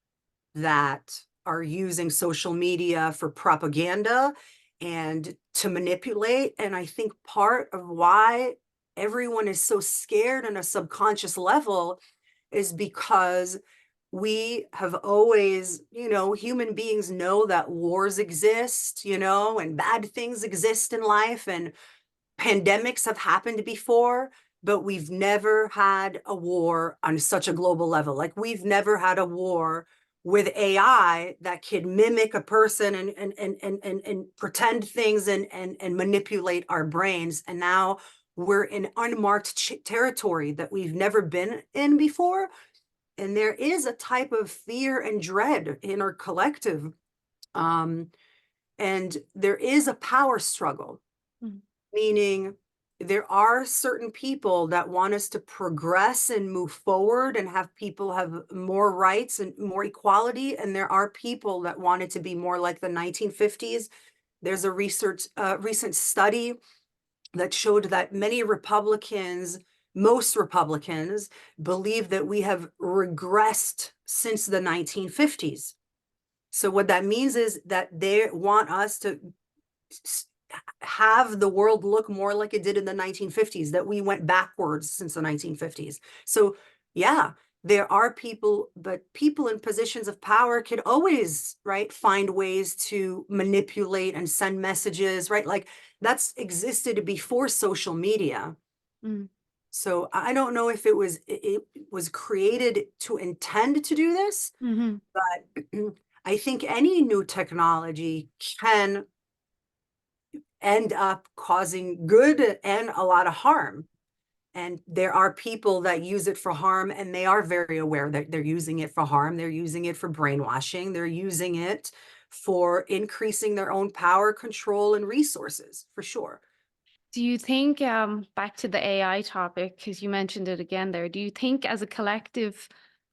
that are using social media for propaganda and to manipulate. And I think part of why everyone is so scared on a subconscious level is because we have always, human beings know that wars exist, and bad things exist in life. And pandemics have happened before, but we've never had a war on such a global level. Like we've never had a war with AI that could mimic a person and pretend things and manipulate our brains. And now we're in unmarked territory that we've never been in before. And there is a type of fear and dread in our collective. Um, and there is a power struggle, Mm, meaning there are certain people that want us to progress and move forward and have people have more rights and more equality. And there are people that want it to be more like the 1950s. There's a recent study that showed that most Republicans believe that we have regressed since the 1950s. So what that means is that they want us to have the world look more like it did in the 1950s, that we went backwards since the 1950s. So yeah, there are people, but people in positions of power could always, right, find ways to manipulate and send messages, right? Like that's existed before social media. Mm. So I don't know if it was created to intend to do this, Mm-hmm. but I think any new technology can end up causing good and a lot of harm. And there are people that use it for harm, and they are very aware that they're using it for harm. They're using it for brainwashing. They're using it for increasing their own power, control, and resources, for sure. Do you think, back to the AI topic, because you mentioned it again there, do you think as a collective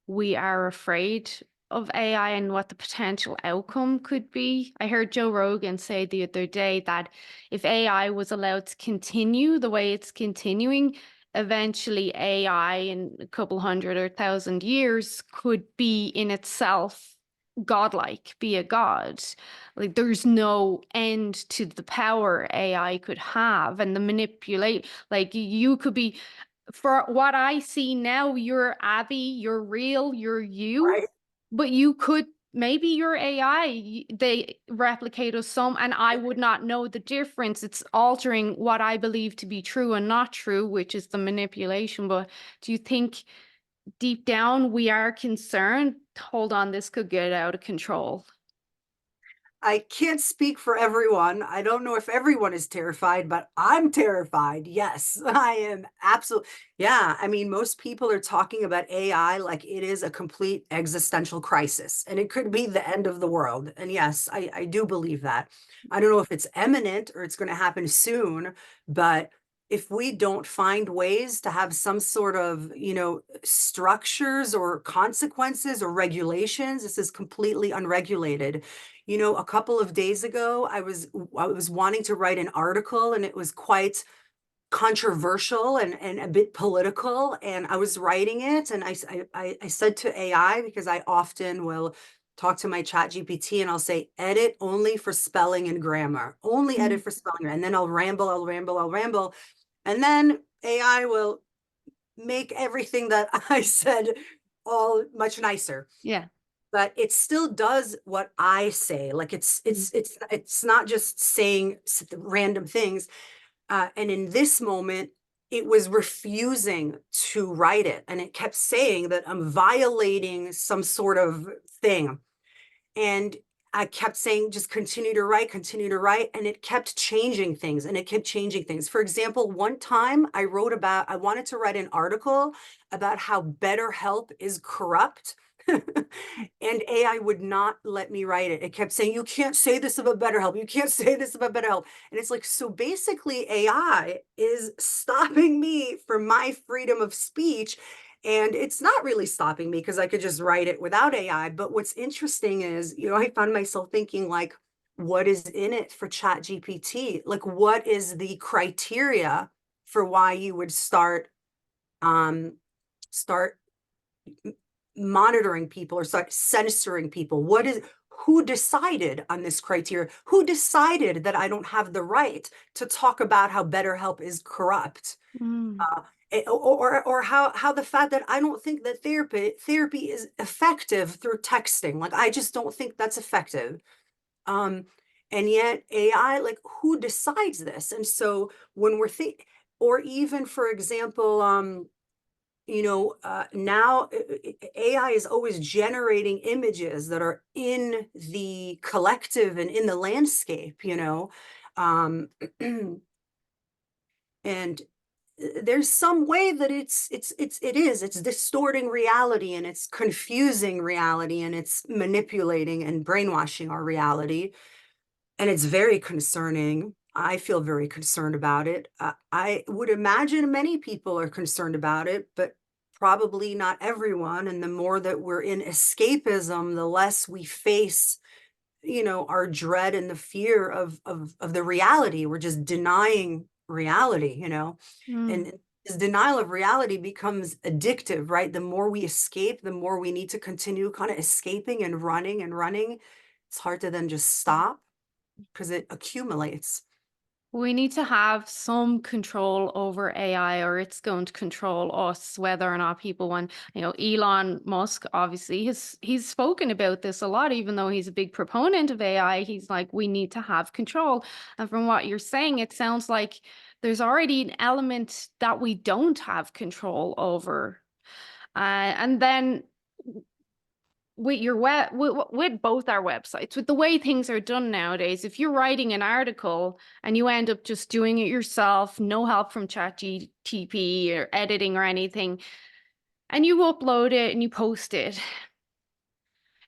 we are afraid of AI and what the potential outcome could be? I heard Joe Rogan say the other day that if AI was allowed to continue the way it's continuing, eventually AI in a couple hundred or thousand years could be in itself godlike, be a god. Like there's no end to the power AI could have and the manipulate. Like you could be, for what I see now, you're Abby, you're real, you're you, Right. but you could maybe your AI, they replicate us some, and I would not know the difference. It's altering what I believe to be true and not true, which is the manipulation. But do you think deep down we are concerned? Hold on, this could get out of control. I can't speak for everyone. I don't know if everyone is terrified, but I'm terrified. Yes, I am absolutely. Yeah, I mean, most people are talking about AI like it is a complete existential crisis and it could be the end of the world. And yes, I do believe that. I don't know if it's imminent or it's going to happen soon, but if we don't find ways to have some sort of, structures or consequences or regulations, this is completely unregulated. A couple of days ago, I was wanting to write an article and it was quite controversial and a bit political. And I was writing it and I said to AI, because I often will talk to my chat GPT and I'll say, edit only for spelling and grammar, only edit Mm. for spelling. And then I'll ramble, I'll ramble, I'll ramble. And then AI will make everything that I said all much nicer, Yeah. but it still does what I say. Like Mm. it's not just saying random things. And in this moment, it was refusing to write it, and it kept saying that I'm violating some sort of thing. And I kept saying, just continue to write. And it kept changing things and it kept changing things. For example, one time I wanted to write an article about how BetterHelp is corrupt. And AI would not let me write it. It kept saying, you can't say this about BetterHelp. You can't say this about BetterHelp. And it's like, so basically AI is stopping me from my freedom of speech. And it's not really stopping me because I could just write it without AI. But what's interesting is, I found myself thinking like, what is in it for Chat GPT? Like, what is the criteria for why you would start monitoring people or start censoring people? Who decided on this criteria? Who decided that I don't have the right to talk about how BetterHelp is corrupt? Mm. Uh, or how the fact that I don't think that therapy is effective through texting. Like I just don't think that's effective. Um, and yet AI, like who decides this? And so when we're or even for example, now AI is always generating images that are in the collective and in the landscape, um, and there's some way that it's distorting reality and it's confusing reality and it's manipulating and brainwashing our reality, and it's very concerning. I feel very concerned about it. I would imagine many people are concerned about it, but probably not everyone. And the more that we're in escapism, the less we face, our dread and the fear of the reality. We're just denying reality. Mm. And this denial of reality becomes addictive, right? The more we escape, the more we need to continue kind of escaping and running and running. It's hard to then just stop because it accumulates. We need to have some control over AI or it's going to control us, whether or not people want, Elon Musk, obviously, he's spoken about this a lot, even though he's a big proponent of AI. He's like, we need to have control. And from what you're saying, it sounds like there's already an element that we don't have control over. And then with your with both our websites, with the way things are done nowadays, if you're writing an article and you end up just doing it yourself, no help from ChatGPT or editing or anything, and you upload it and you post it,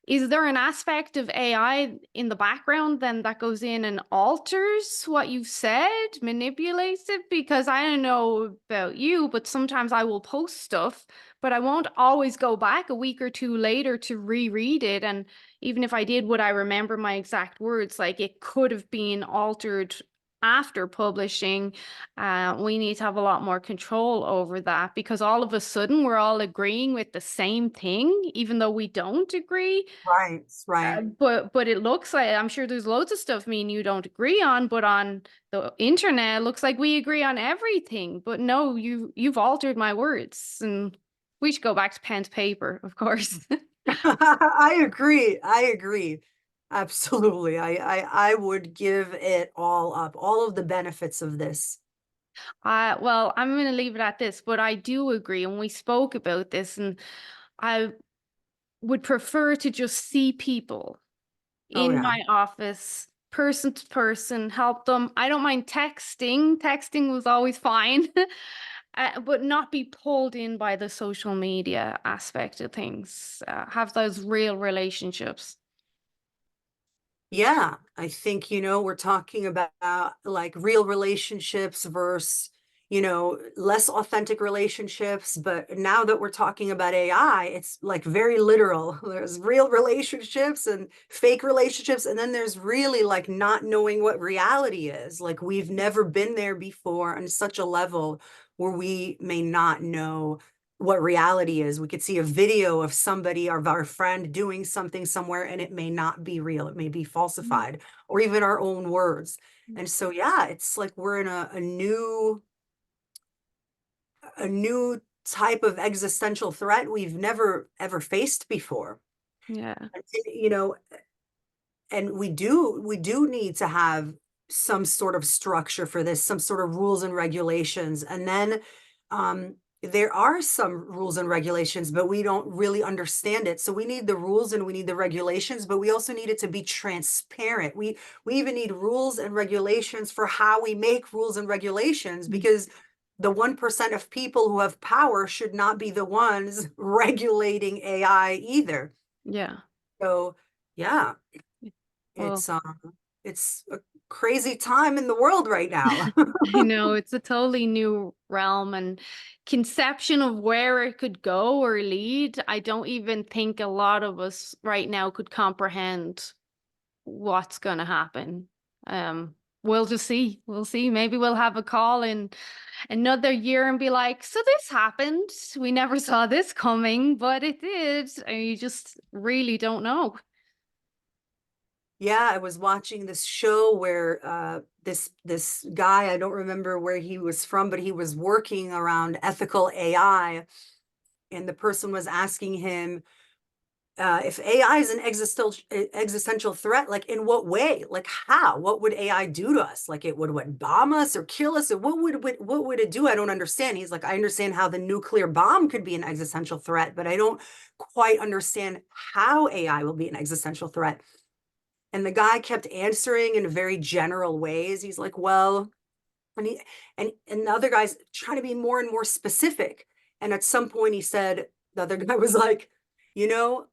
is there an aspect of AI in the background then that goes in and alters what you've said, manipulates it? Because I don't know about you, but sometimes I will post stuff, but I won't always go back a week or two later to reread it. And even if I did, would I remember my exact words? Like it could have been altered after publishing. We need to have a lot more control over that because all of a sudden we're all agreeing with the same thing, even though we don't agree. Right, right. But it looks like I'm sure there's loads of stuff me and you don't agree on, but on the internet, it looks like we agree on everything. But no, you've altered my words, and we should go back to pen to paper, of course. I agree. I agree. Absolutely. I would give it all up, all of the benefits of this. Well, I'm going to leave it at this, but I do agree, and we spoke about this, and I would prefer to just see people Oh in yeah. my office, person to person, help them. I don't mind texting. Texting was always fine, but not be pulled in by the social media aspect of things. Have those real relationships. Yeah, I think, we're talking about like real relationships versus, less authentic relationships. But now that we're talking about AI, it's like very literal. There's real relationships and fake relationships. And then there's really like not knowing what reality is. Like we've never been there before on such a level where we may not know what reality is. We could see a video of somebody or of our friend doing something somewhere and it may not be real. It may be Mhm. falsified or even our own words. And so, yeah, it's like we're in a new type of existential threat we've never ever faced before. Yeah. And, and we do need to have some sort of structure for this, some sort of rules and regulations. And then um, there are some rules and regulations, but we don't really understand it. So we need the rules and we need the regulations, but we also need it to be transparent. We even need rules and regulations for how we make rules and regulations, Mm. because the 1% of people who have power should not be the ones regulating AI either. Yeah. So yeah, Well, it's a crazy time in the world right now. I know it's a totally new realm and conception of where it could go or lead. I don't even think a lot of us right now could comprehend what's going to happen. We'll just see. We'll see. Maybe we'll have a call in another year and be like, so this happened. We never saw this coming, but it did. And you just really don't know. Yeah, I was watching this show where this guy, I don't remember where he was from, but he was working around ethical AI, and the person was asking him, if AI is an existential threat, like in what way? Like how? What would AI do to us? Like it would what, bomb us or kill us? Or what would it do? I don't understand. He's like, I understand how the nuclear bomb could be an existential threat, but I don't quite understand how AI will be an existential threat. And the guy kept answering in very general ways. He's like, well, and the other guy's trying to be more and more specific. And at some point he said, the other guy was like, you know,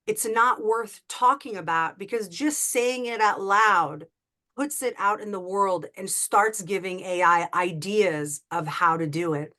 it's not worth talking about because just saying it out loud puts it out in the world and starts giving AI ideas of how to do it.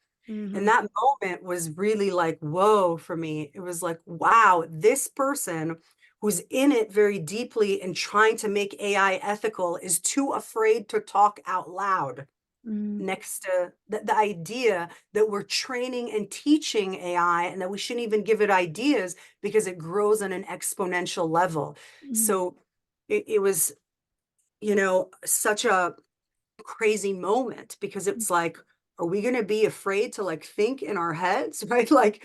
And Mhm. that moment was really like, whoa, for me. It was like, wow, this person who's in it very deeply and trying to make AI ethical is too afraid to talk out loud Mm, next to the idea that we're training and teaching AI and that we shouldn't even give it ideas because it grows on an exponential level. mm, So it was, such a crazy moment because mm, it's like, are we going to be afraid to like think in our heads, right? Like,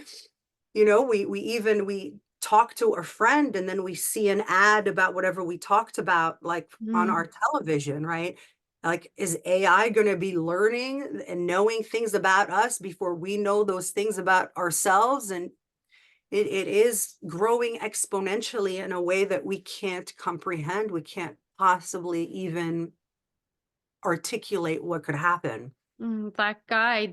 we talk to a friend and then we see an ad about whatever we talked about, like on mm, our television, right? Like, is AI going to be learning and knowing things about us before we know those things about ourselves? And it is growing exponentially in a way that we can't comprehend. We can't possibly even articulate what could happen. That guy,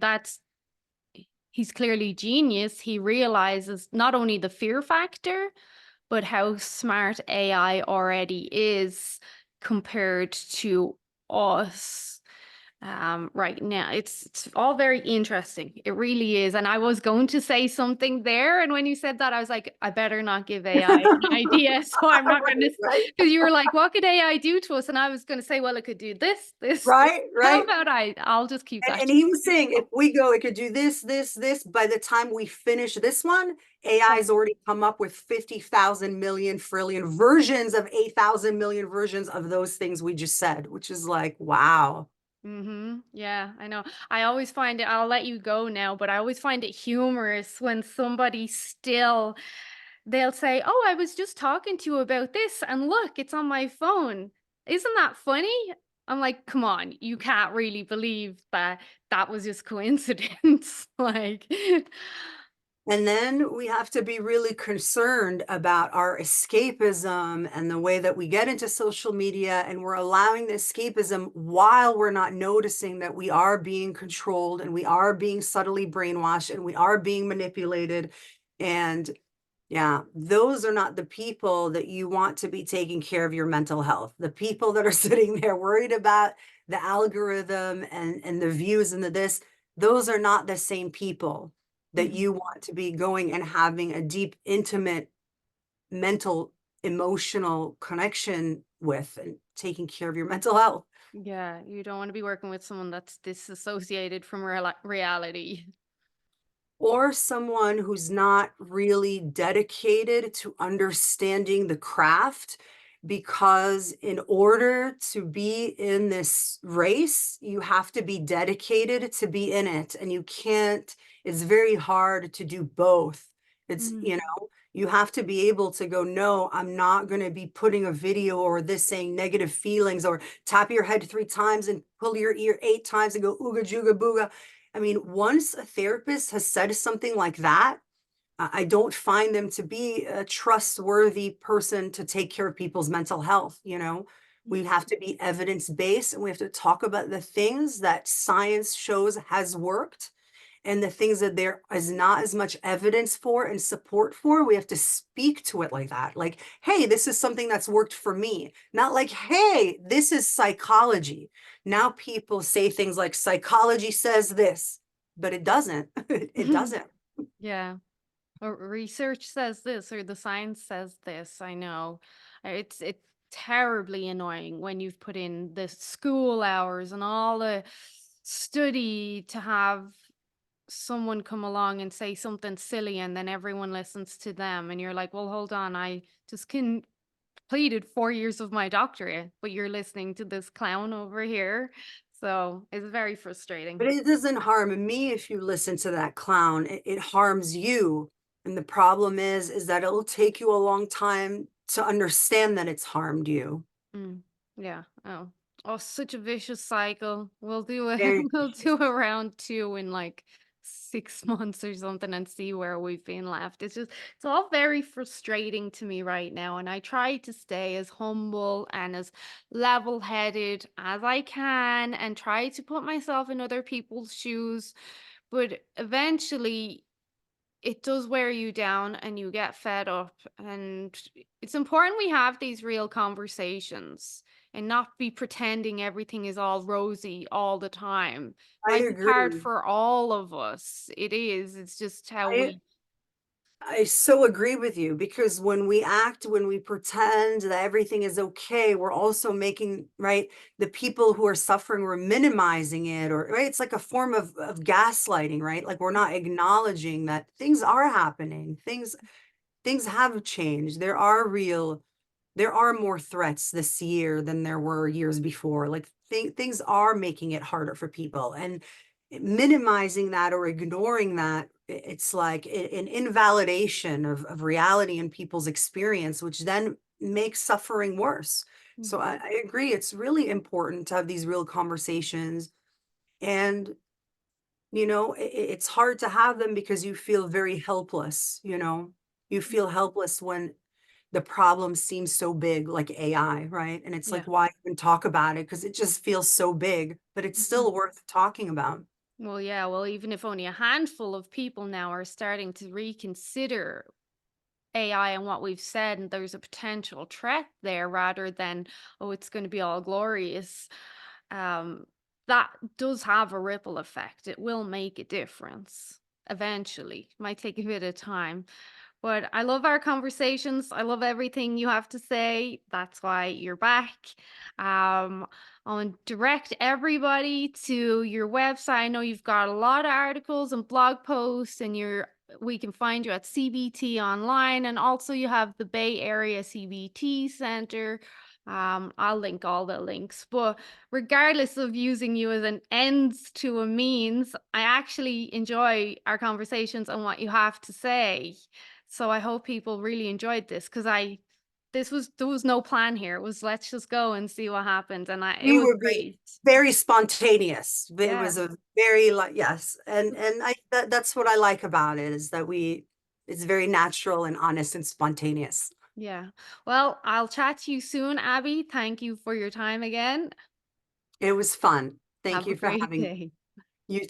he's clearly genius. He realizes not only the fear factor, but how smart AI already is compared to us. Right now. It's all very interesting. It really is. And I was going to say something there, and when you said that, I was like, I better not give AI an idea. So I'm not Right, gonna, right, because you were like, what could AI do to us? And I was gonna say, well, it could do this, this, this. right, How right. about I'll just keep that And to he was saying if we go, it could do this, this, this. By the time we finish this one, AI myself. has already come up with 50,000 million trillion versions of 8,000 million versions of those things we just said, which is like, wow. Yeah, I know. I always find it, I'll let you go now, but I always find it humorous when somebody still, they'll say, "Oh, I was just talking to you about this and look, it's on my phone. Isn't that funny?" I'm like, "Come on, you can't really believe that that was just coincidence." Like, And then we have to be really concerned about our escapism and the way that we get into social media and we're allowing the escapism while we're not noticing that we are being controlled and we are being subtly brainwashed and we are being manipulated. And yeah, those are not the people that you want to be taking care of your mental health. The people that are sitting there worried about the algorithm and the views and the this, those are not the same people that mhm. you want to be going and having a deep, intimate, mental, emotional connection with and taking care of your mental health. Yeah, you don't want to be working with someone that's disassociated from reality. Or someone who's not really dedicated to understanding the craft, because in order to be in this race you have to be dedicated to be in it, and you can't, it's very hard to do both. It's, Mm. you have to be able to go, no, I'm not going to be putting a video or this saying negative feelings, or tap your head 3 times and pull your ear 8 times and go ooga jooga booga. I mean, once a therapist has said something like that, I don't find them to be a trustworthy person to take care of people's mental health. We have to be evidence-based and we have to talk about the things that science shows has worked and the things that there is not as much evidence for and support for. We have to speak to it like that. Like, hey, this is something that's worked for me. Not like, hey, this is psychology. Now people say things like psychology says this, but it doesn't. It doesn't. Yeah. Or research says this or the science says this. I know. It's terribly annoying when you've put in the school hours and all the study to have someone come along and say something silly and then everyone listens to them and you're like, "Well, hold on. I just completed 4 years of my doctorate, but you're listening to this clown over here." So, it's very But frustrating. it doesn't harm me if you listen to that clown. It harms you. And the problem is that it'll take you a long time to understand that it's harmed you. Mm, yeah. Oh. Oh, such a vicious cycle. We'll do a Very we'll do vicious. a round 2 in like 6 months or something and see where we've been left. It's all very frustrating to me right now, and I try to stay as humble and as level-headed as I can and try to put myself in other people's shoes, but eventually it does wear you down and you get fed up, and it's important we have these real conversations and not be pretending everything is all rosy all the time. I Life is hard agree. for all of us. It is. It's just how I we I so agree with you because when we act, when we pretend that everything is okay, we're also making, right, the people who are suffering, we're minimizing it, or right, it's like a form of gaslighting, right? Like we're not acknowledging that things are happening. Things have changed. There are more threats this year than there were years before. Like things are making it harder for people, and minimizing that or ignoring that, it's like an invalidation of reality and people's experience, which then makes suffering worse. So Mhm. I agree. It's really important to have these real conversations. And, it's hard to have them because you feel very helpless, you feel helpless when the problem seems so big, like AI, right? And it's like, Yeah. why even talk about it? Because it just feels so big, but it's Mhm. still worth talking about. Well, yeah, well, even if only a handful of people now are starting to reconsider AI and what we've said, and there's a potential threat there rather than, oh, it's going to be all glorious. Um, that does have a ripple effect. It will make a difference eventually. Might take a bit of time. But I love our conversations. I love everything you have to say. That's why you're back. I'll direct everybody to your website. I know you've got a lot of articles and blog posts, and we can find you at CBT online, and also you have the Bay Area CBT Center. I'll link all the links, but regardless of using you as an ends to a means, I actually enjoy our conversations and what you have to say. So I hope people really enjoyed this because there was no plan here. It was let's just go and see what happens. And it We was were being great. very spontaneous. It Yeah. was a very like, yes. And that's what I like about it, is that it's very natural and honest and spontaneous. Yeah. Well, I'll chat to you soon, Abby. Thank you for your time again. It was fun. Thank Have a you for great having day. you too.